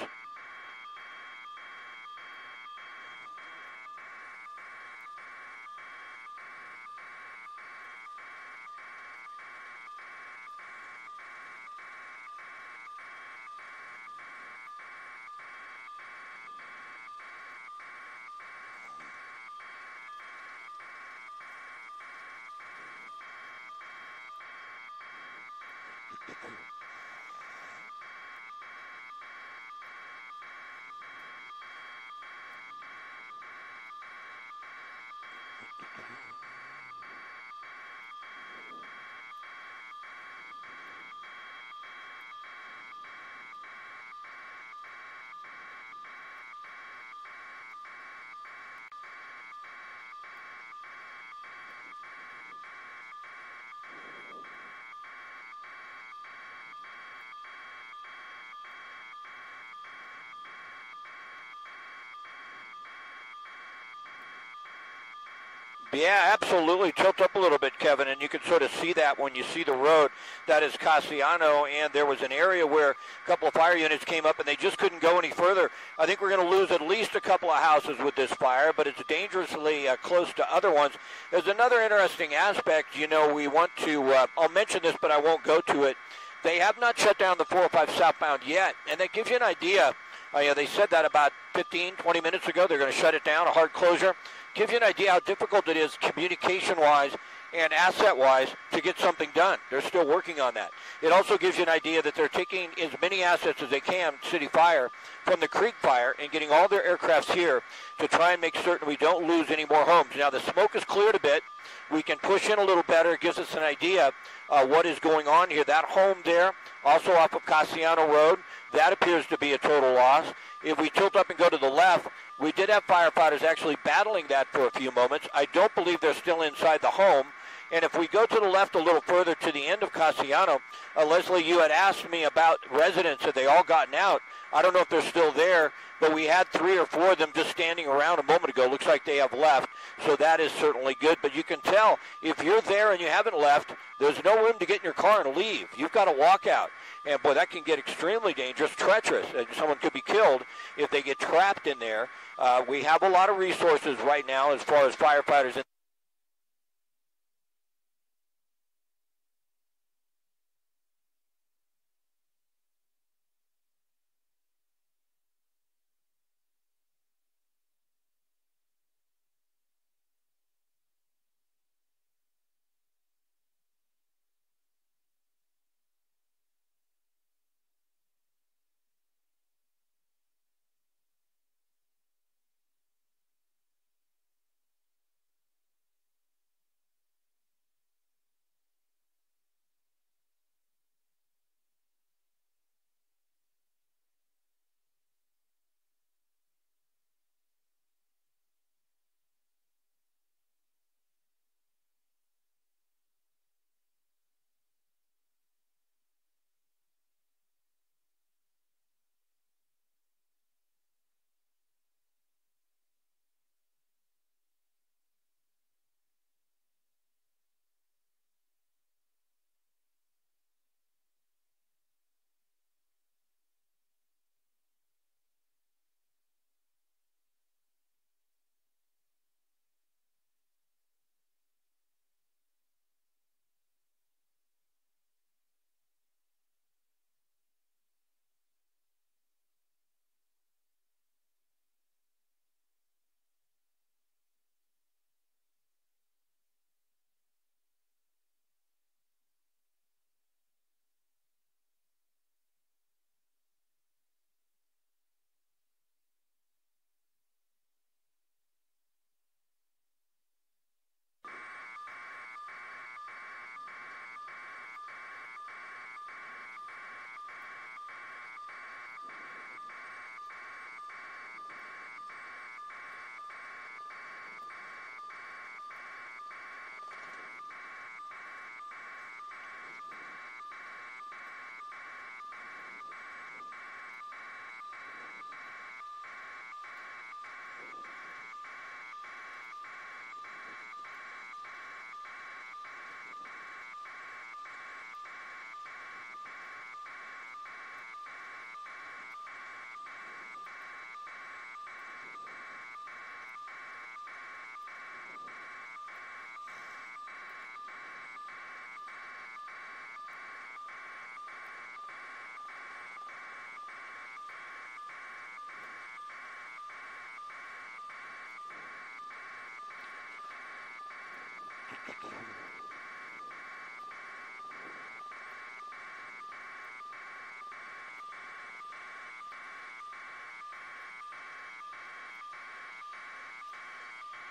Yeah, absolutely. Tilt up a little bit, Kevin, and you can sort of see that when you see the road. That is Casiano, and there was an area where a couple of fire units came up, and they just couldn't go any further. I think we're going to lose at least a couple of houses with this fire, but it's dangerously close to other ones. There's another interesting aspect. You know, we want to, I'll mention this, but I won't go to it. They have not shut down the 405 southbound yet, and that gives you an idea. They said that about 15, 20 minutes ago. They're going to shut it down, a hard closure. Gives you an idea how difficult it is communication-wise and asset-wise to get something done. They're still working on that. It also gives you an idea that they're taking as many assets as they can, City Fire, from the Creek Fire and getting all their aircrafts here to try and make certain we don't lose any more homes. Now, the smoke is cleared a bit. We can push in a little better. It gives us an idea what is going on here. That home there, also off of Casiano Road, that appears to be a total loss. If we tilt up and go to the left, we did have firefighters actually battling that for a few moments. I don't believe they're still inside the home. And if we go to the left a little further to the end of Casiano, Leslie, you had asked me about residents. Had they all gotten out? I don't know if they're still there, but we had 3 or 4 of them just standing around a moment ago. Looks like they have left, so that is certainly good. But you can tell if you're there and you haven't left, there's no room to get in your car and leave. You've got to walk out. And, boy, that can get extremely dangerous, treacherous. Someone could be killed if they get trapped in there. We have a lot of resources right now as far as firefighters.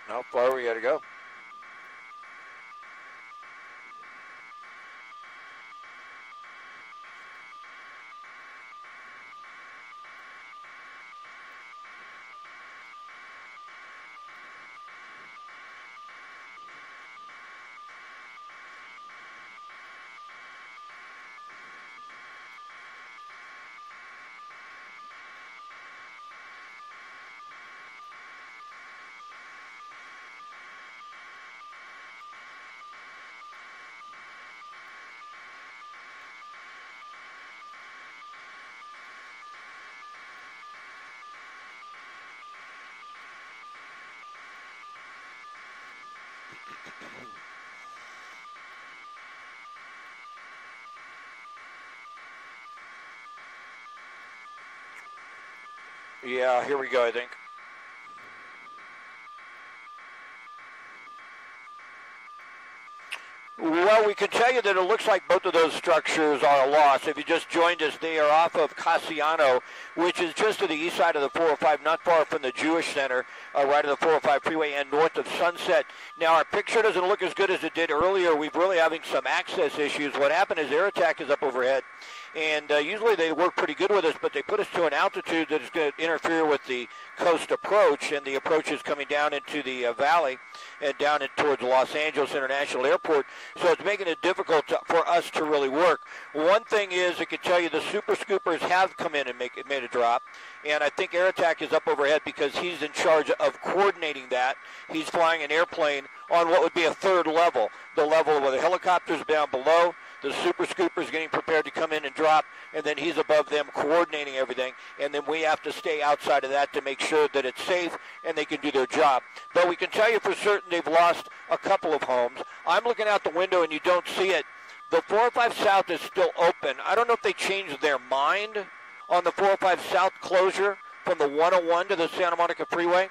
How far we got to go? Yeah, here we go, I think. Well, we can tell you that it looks like both of those structures are a loss. If you just joined us, they are off of Casiano, which is just to the east side of the 405, not far from the Jewish Center, right of the 405 freeway and north of Sunset. Now, our picture doesn't look as good as it did earlier. We're really having some access issues. What happened is air attack is up overhead, and usually they work pretty good with us, but they put us to an altitude that is going to interfere with the coast approach, and the approach is coming down into the valley and down towards Los Angeles International Airport. So it's making it difficult for us to really work. One thing is, I can tell you the super scoopers have come in and made a drop. And I think Air Attack is up overhead because he's in charge of coordinating that. He's flying an airplane on what would be a third level, the level where the helicopter's down below, the super scooper's getting prepared to come in and drop, and then he's above them coordinating everything. And then we have to stay outside of that to make sure that it's safe and they can do their job. But we can tell you for certain they've lost a couple of homes. I'm looking out the window and you don't see it. The 405 South is still open. I don't know if they changed their mind on the 405 South closure from the 101 to the Santa Monica Freeway,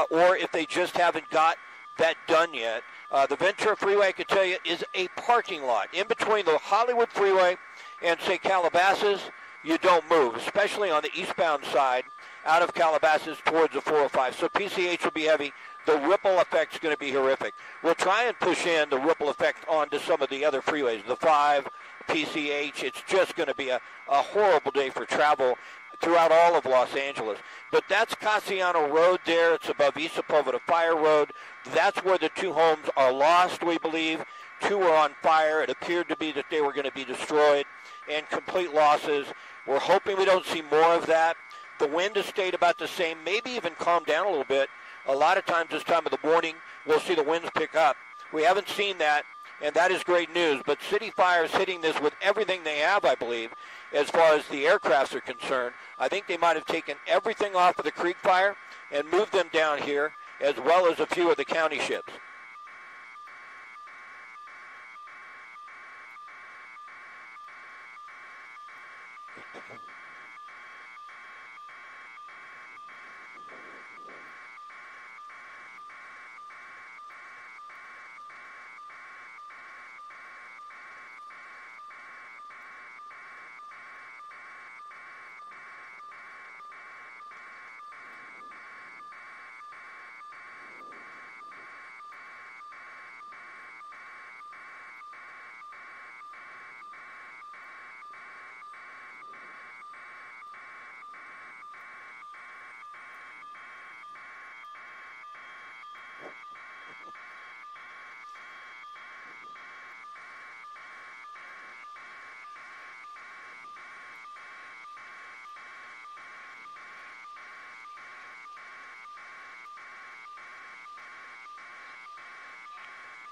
or if they just haven't got that done yet. The Ventura Freeway, I can tell you, is a parking lot. In between the Hollywood Freeway and, say, Calabasas, you don't move, especially on the eastbound side out of Calabasas towards the 405. So PCH will be heavy. The ripple effect is going to be horrific. We'll try and push in the ripple effect onto some of the other freeways, the 5, PCH. It's just going to be a horrible day for travel throughout all of Los Angeles. But that's Casiano Road there. It's above East Sepulveda Fire Road. That's where the 2 homes are lost, we believe. 2 were on fire. It appeared to be that they were going to be destroyed and complete losses. We're hoping we don't see more of that. The wind has stayed about the same, maybe even calmed down a little bit. A lot of times this time of the morning, we'll see the winds pick up. We haven't seen that, and that is great news. But City Fire is hitting this with everything they have, I believe, as far as the aircrafts are concerned. I think they might have taken everything off of the Creek Fire and moved them down here, as well as a few of the county ships.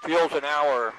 Fuel's an hour.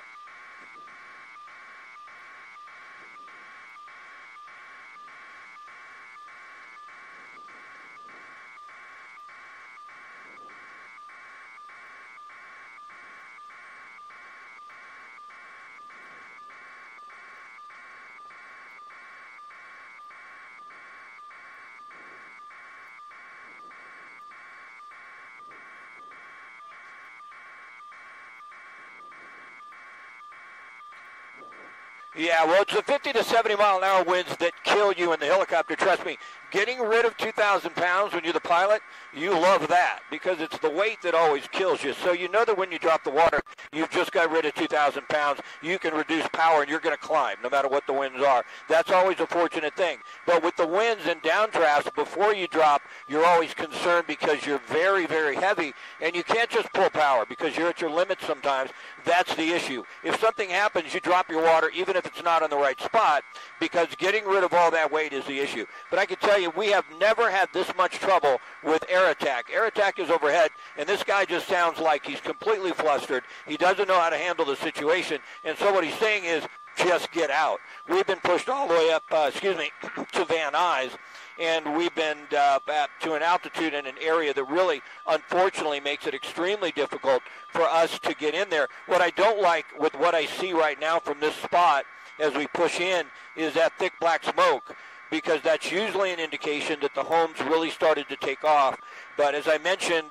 Yeah, well, it's the 50 to 70 mile an hour winds that kill you in the helicopter. Trust me, getting rid of 2,000 pounds when you're the pilot, you love that because it's the weight that always kills you. So you know that when you drop the water, you've just got rid of 2,000 pounds. You can reduce power and you're going to climb no matter what the winds are. That's always a fortunate thing. But with the winds and downdrafts, before you drop, you're always concerned because you're very, very heavy and you can't just pull power because you're at your limit sometimes. That's the issue. If something happens, you drop your water even if it's not on the right spot because getting rid of all that weight is the issue. But I can tell you, we have never had this much trouble with air attack. Air attack is overhead, and this guy just sounds like he's completely flustered. He doesn't know how to handle the situation, and so what he's saying is, just get out. We've been pushed all the way up, to Van Nuys, and we've been to an altitude in an area that really, unfortunately, makes it extremely difficult for us to get in there. What I don't like with what I see right now from this spot as we push in is that thick black smoke, because that's usually an indication that the homes really started to take off. But as I mentioned,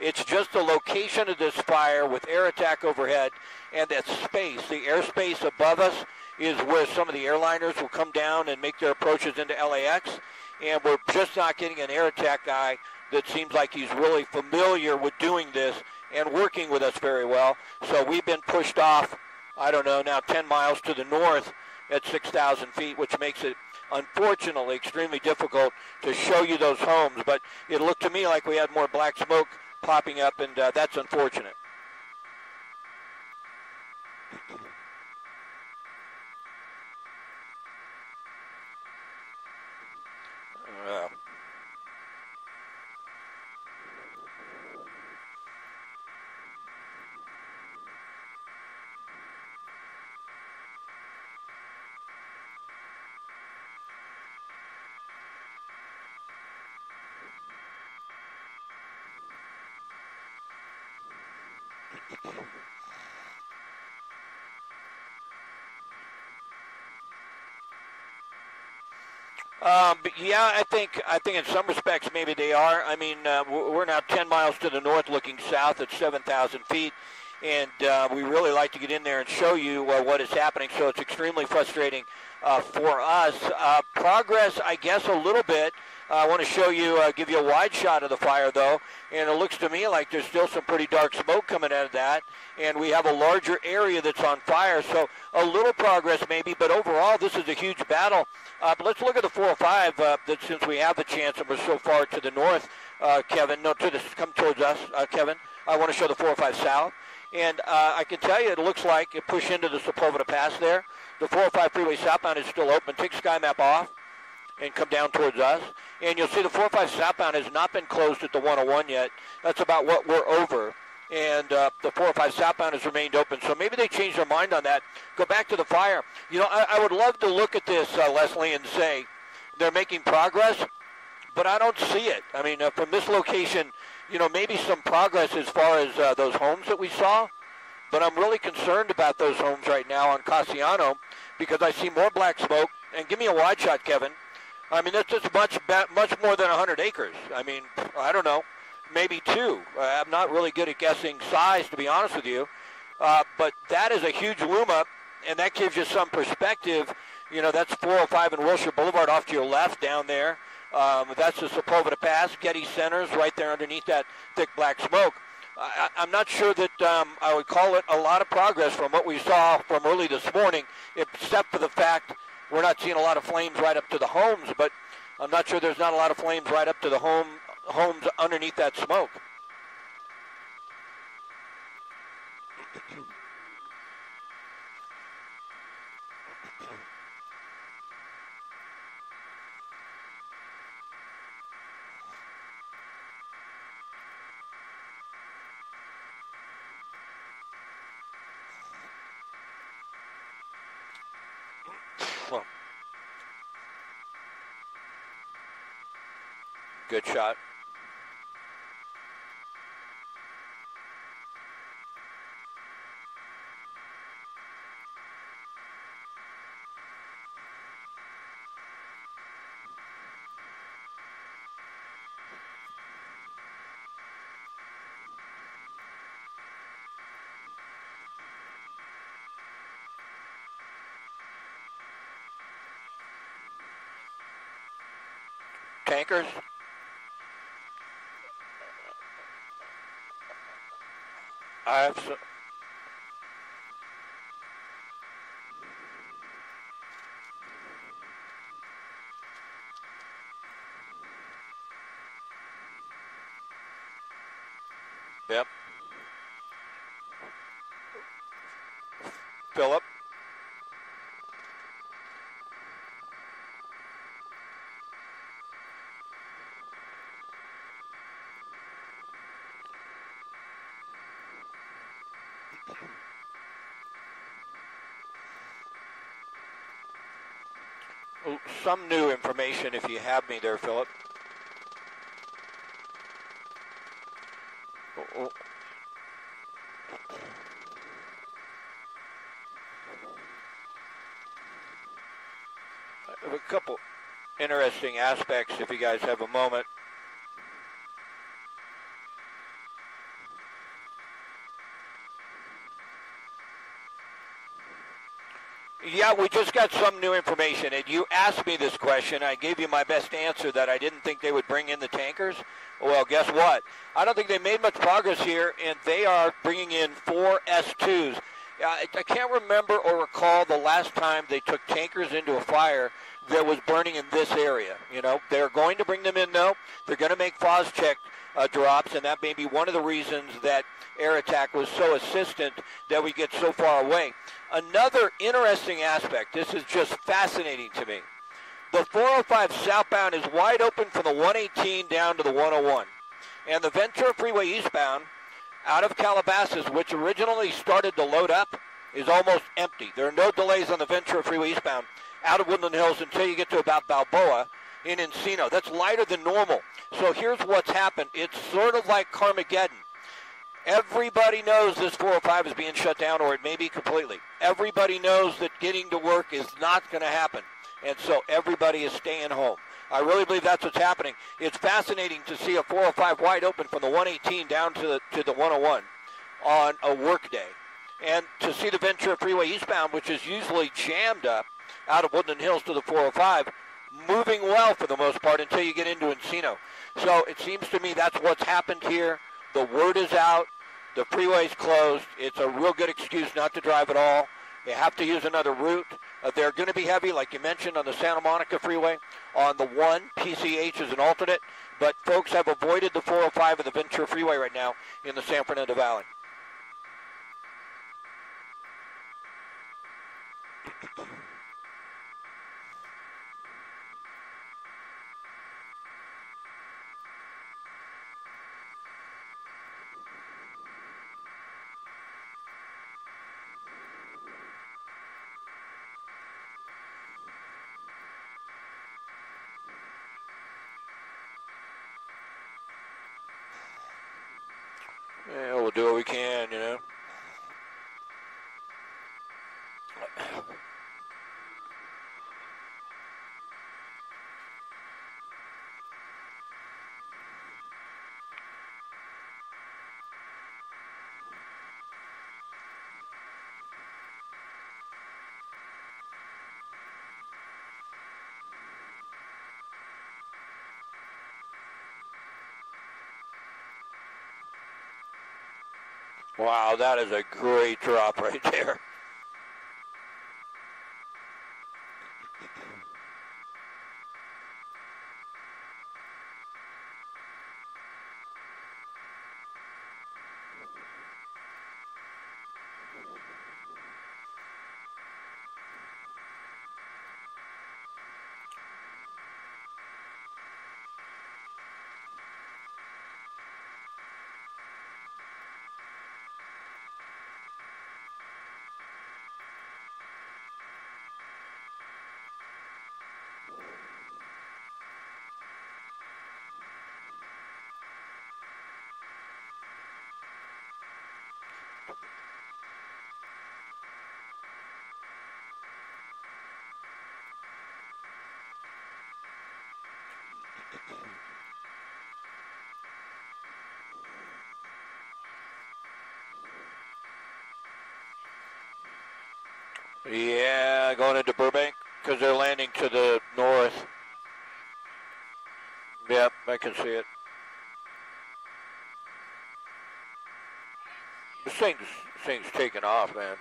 it's just the location of this fire with air attack overhead and that space, the airspace above us is where some of the airliners will come down and make their approaches into LAX. And we're just not getting an air attack guy that seems like he's really familiar with doing this and working with us very well. So we've been pushed off, I don't know, now 10 miles to the north at 6,000 feet, which makes it, unfortunately, extremely difficult to show you those homes. But it looked to me like we had more black smoke popping up, and that's unfortunate. But yeah, I think in some respects maybe they are. I mean, we're now 10 miles to the north looking south at 7,000 feet, and we really like to get in there and show you what is happening, so it's extremely frustrating for us. Progress, I guess, a little bit. I want to show you, give you a wide shot of the fire, though, and it looks to me like there's still some pretty dark smoke coming out of that, and we have a larger area that's on fire, so a little progress maybe, but overall this is a huge battle. But let's look at the 405, that since we have the chance and we're so far to the north, Kevin, no, come towards us, Kevin. I want to show the 405 south, and I can tell you it looks like it pushed into the Sepulveda Pass there. The 405 freeway southbound is still open. Take sky map off and come down towards us. And you'll see the 405 southbound has not been closed at the 101 yet. That's about what we're over. And the 405 southbound has remained open. So maybe they changed their mind on that. Go back to the fire. You know, I would love to look at this, Leslie, and say they're making progress, but I don't see it. I mean, from this location, you know, maybe some progress as far as those homes that we saw, but I'm really concerned about those homes right now on Casiano because I see more black smoke. And give me a wide shot, Kevin. I mean, that's just much more than 100 acres. I mean, I don't know, maybe two. I'm not really good at guessing size, to be honest with you. But that is a huge loom up, and that gives you some perspective. You know, that's 405 and Wilshire Boulevard off to your left down there. That's the Sepulveda Pass. Getty Center's right there underneath that thick black smoke. I'm not sure that I would call it a lot of progress from what we saw from early this morning, except for the fact we're not seeing a lot of flames right up to the homes, but I'm not sure there's not a lot of flames right up to the homes underneath that smoke. Good shot. tankers? I have some. Yep. Philip. Some new information if you have me there, Philip. Oh. I have a couple interesting aspects if you guys have a moment. Yeah, we just got some new information, and you asked me this question. I gave you my best answer that I didn't think they would bring in the tankers. Well, guess what? I don't think they made much progress here, and they are bringing in 4 S2s. I can't remember or recall the last time they took tankers into a fire that was burning in this area. You know, they're going to bring them in, though. They're going to make FOS check drops, and that may be one of the reasons that air attack was so assistant that we get so far away. Another interesting aspect, this is just fascinating to me. The 405 southbound is wide open from the 118 down to the 101. And the Ventura Freeway eastbound out of Calabasas, which originally started to load up, is almost empty. There are no delays on the Ventura Freeway eastbound out of Woodland Hills until you get to about Balboa in Encino. That's lighter than normal. So here's what's happened. It's sort of like Carmageddon. Everybody knows this 405 is being shut down, or it may be completely. Everybody knows that getting to work is not going to happen, and so everybody is staying home. I really believe that's what's happening. It's fascinating to see a 405 wide open from the 118 down to the 101 on a work day, and to see the Ventura Freeway eastbound, which is usually jammed up out of Woodland Hills to the 405, moving well for the most part until you get into Encino. So it seems to me that's what's happened here. The word is out. The freeway's closed. It's a real good excuse not to drive at all. They have to use another route. They're going to be heavy, like you mentioned, on the Santa Monica Freeway. On the 1, PCH is an alternate. But folks have avoided the 405 of the Ventura Freeway right now in the San Fernando Valley. Yeah, we'll do what we can, you know. Wow, that is a great drop right there. Yeah, going into Burbank because they're landing to the north. Yep, I can see it. This thing's taking off, man.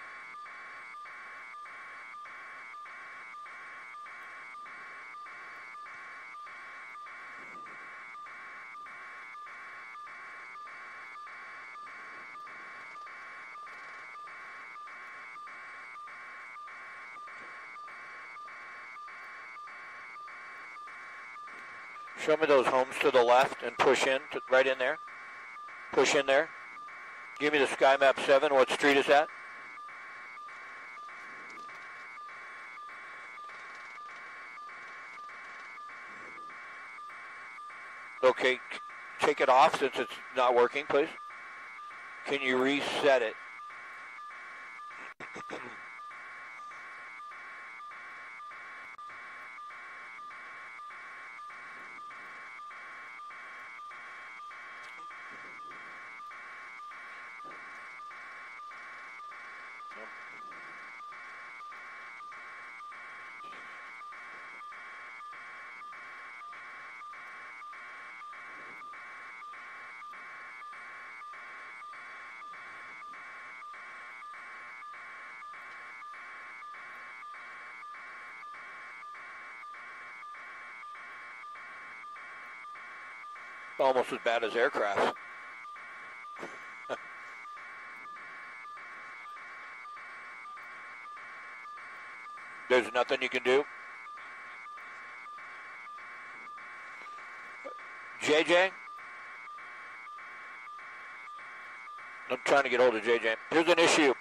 Show me those homes to the left and push in, right in there. Push in there. Give me the sky map 7. What street is that? Okay, take it off since it's not working, please. Can you reset it? Almost as bad as aircraft. There's nothing you can do. JJ? I'm trying to get hold of JJ. Here's an issue.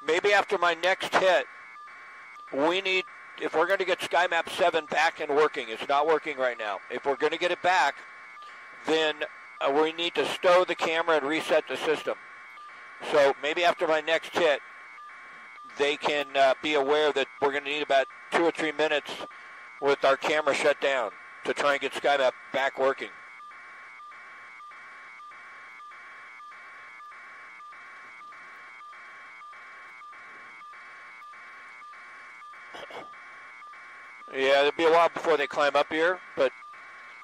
Maybe after my next hit, we need, if we're going to get SkyMap 7 back and working, it's not working right now. If we're going to get it back, then we need to stow the camera and reset the system. So maybe after my next hit, they can be aware that we're going to need about 2 or 3 minutes with our camera shut down to try and get SkyMap back working. Yeah, it'll be a while before they climb up here, but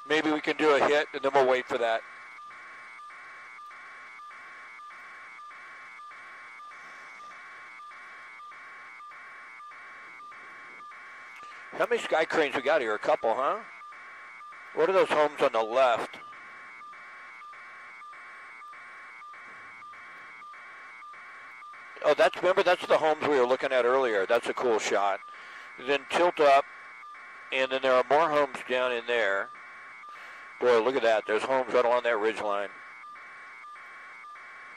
maybe we can do a hit, and then we'll wait for that. How many sky cranes we got here? A couple, huh? What are those homes on the left? Oh, remember, that's the homes we were looking at earlier. That's a cool shot. Then tilt up. And then there are more homes down in there. Boy, look at that. There's homes right along that ridge line.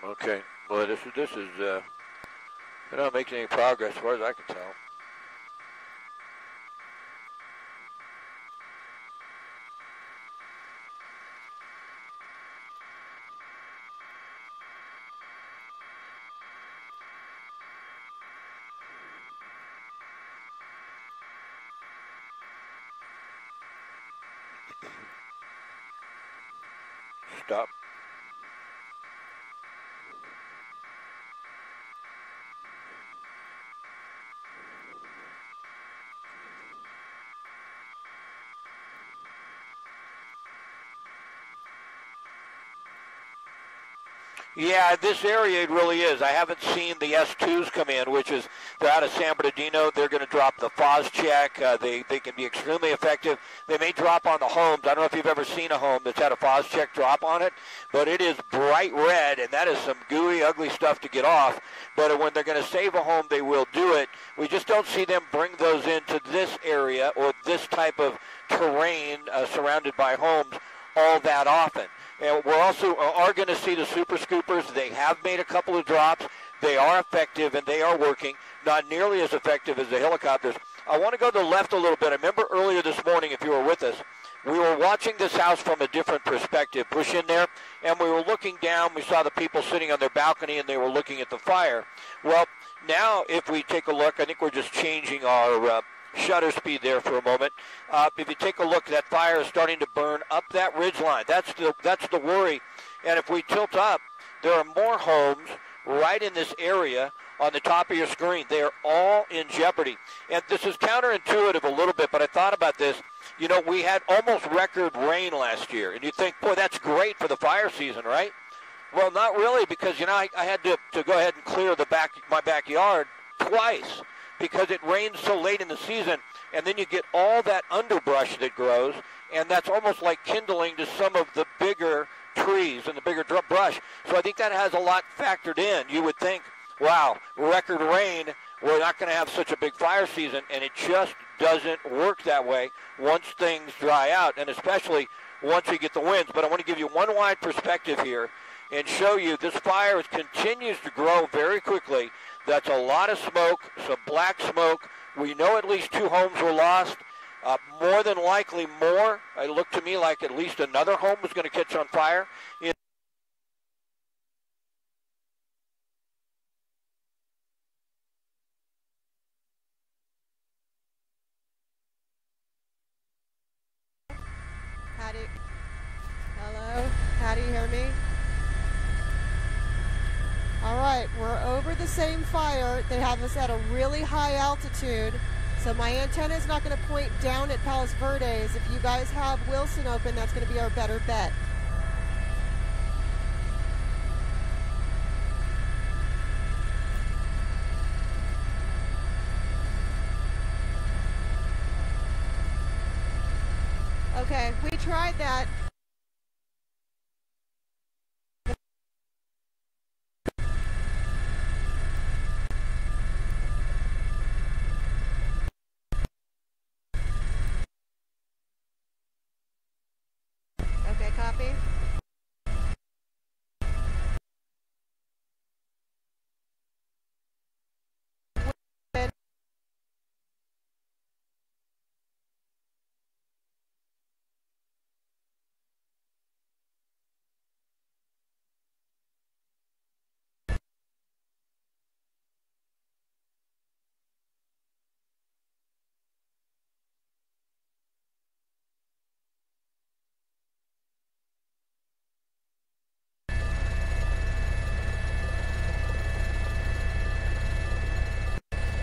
Okay. Boy, this is they're not making any progress as far as I can tell. Stop. Yeah, this area it really is. I haven't seen the S2s come in, which is they're out of San Bernardino. They're going to drop the FOS check. They can be extremely effective. They may drop on the homes. I don't know if you've ever seen a home that's had a FOS check drop on it, but it is bright red, and that is some gooey, ugly stuff to get off. But when they're going to save a home, they will do it. We just don't see them bring those into this area or this type of terrain surrounded by homes all that often. And we're also are going to see the super scoopers. They have made a couple of drops. They are effective, and they are working. Not nearly as effective as the helicopters. I want to go to the left a little bit. I remember earlier this morning, if you were with us, we were watching this house from a different perspective. Push in there, and we were looking down. We saw the people sitting on their balcony, and they were looking at the fire. Well, now if we take a look, I think we're just changing our shutter speed there for a moment. If you take a look, that fire is starting to burn up that ridge line. That's the worry. And if we tilt up, there are more homes right in this area on the top of your screen. They are all in jeopardy. And this is counterintuitive a little bit, but I thought about this. You know, we had almost record rain last year, and you think, boy, that's great for the fire season, right? Well, not really, because, you know, I had to go ahead and clear my backyard twice because it rains so late in the season, and then you get all that underbrush that grows, and that's almost like kindling to some of the bigger trees and the bigger brush. So I think that has a lot factored in. You would think, wow, record rain, we're not going to have such a big fire season, and it just doesn't work that way once things dry out, and especially once you get the winds. But I want to give you one wide perspective here and show you this fire continues to grow very quickly. That's a lot of smoke, some black smoke. We know at least 2 homes were lost. More than likely more. It looked to me like at least another home was going to catch on fire. Hello? How do you hear me? All right, we're over the same fire. They have us at a really high altitude, so my antenna is not going to point down at Palos Verdes. If you guys have Wilson open, that's going to be our better bet. Okay, we tried that. Okay, copy.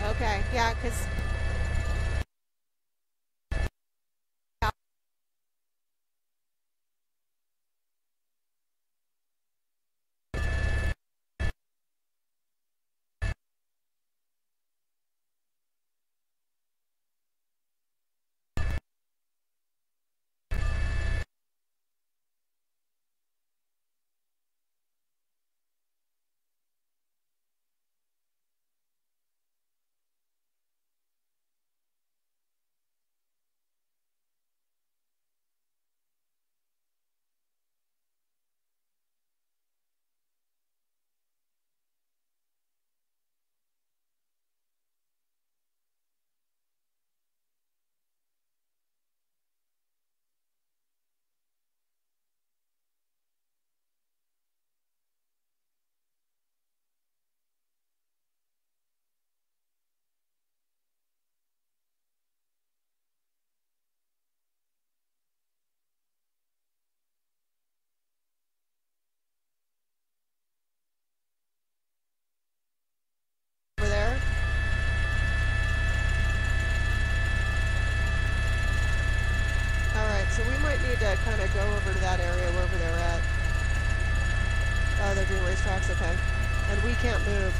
Okay, yeah, because over there. All right, so we might need to kind of go over to that area wherever they're at. Oh, they're doing racetracks, okay. And we can't move.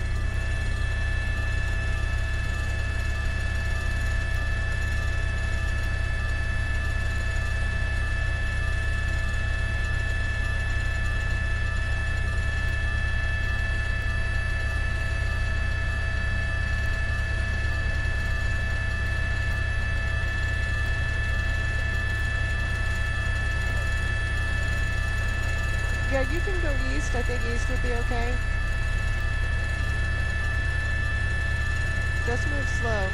Yeah, you can go east. I think east would be okay. Just move slow.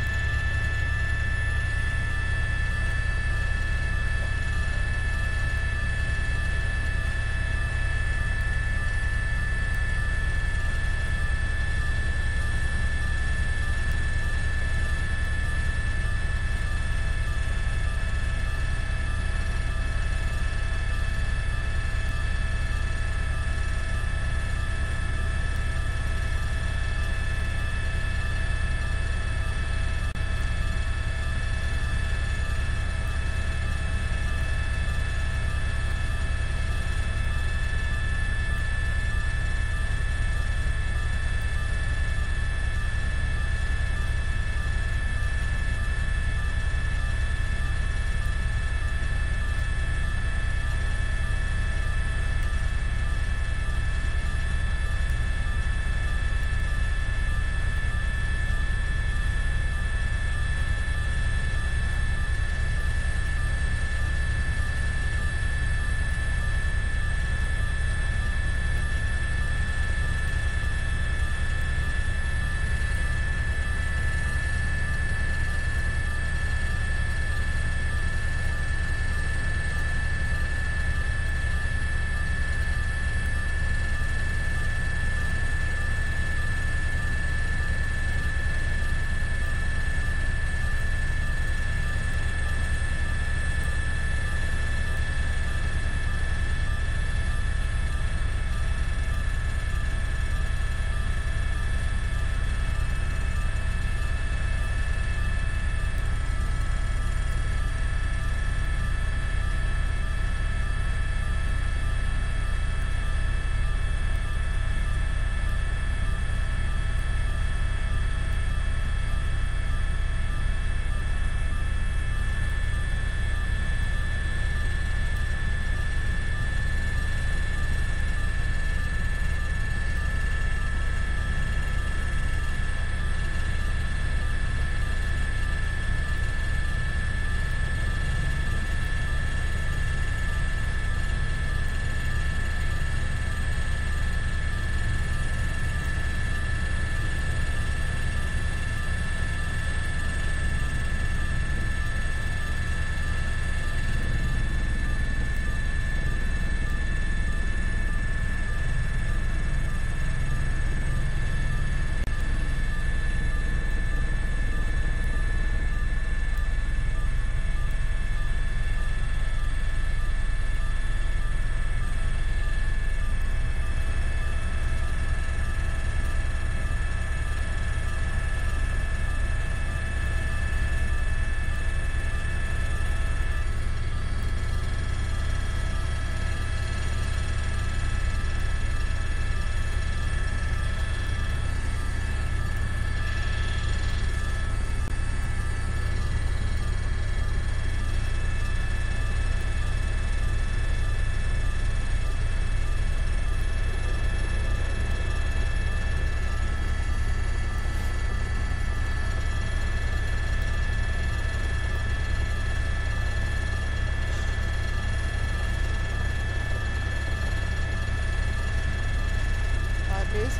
news?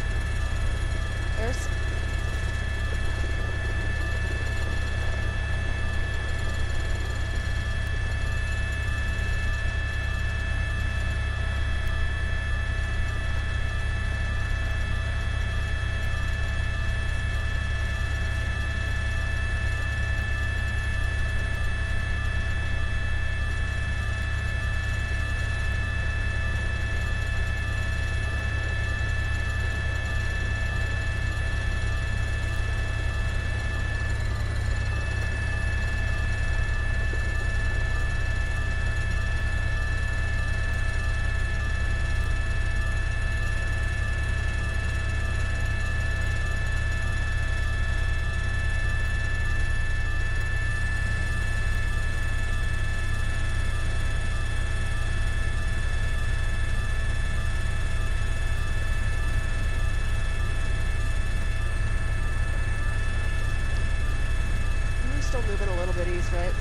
Airs? Still moving a little bit east, right?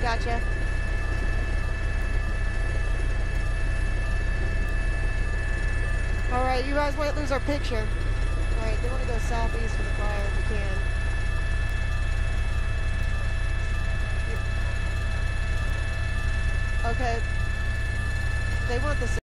Gotcha. All right, you guys might lose our picture. All right, they want to go southeast for the fire if we can. Okay. They want the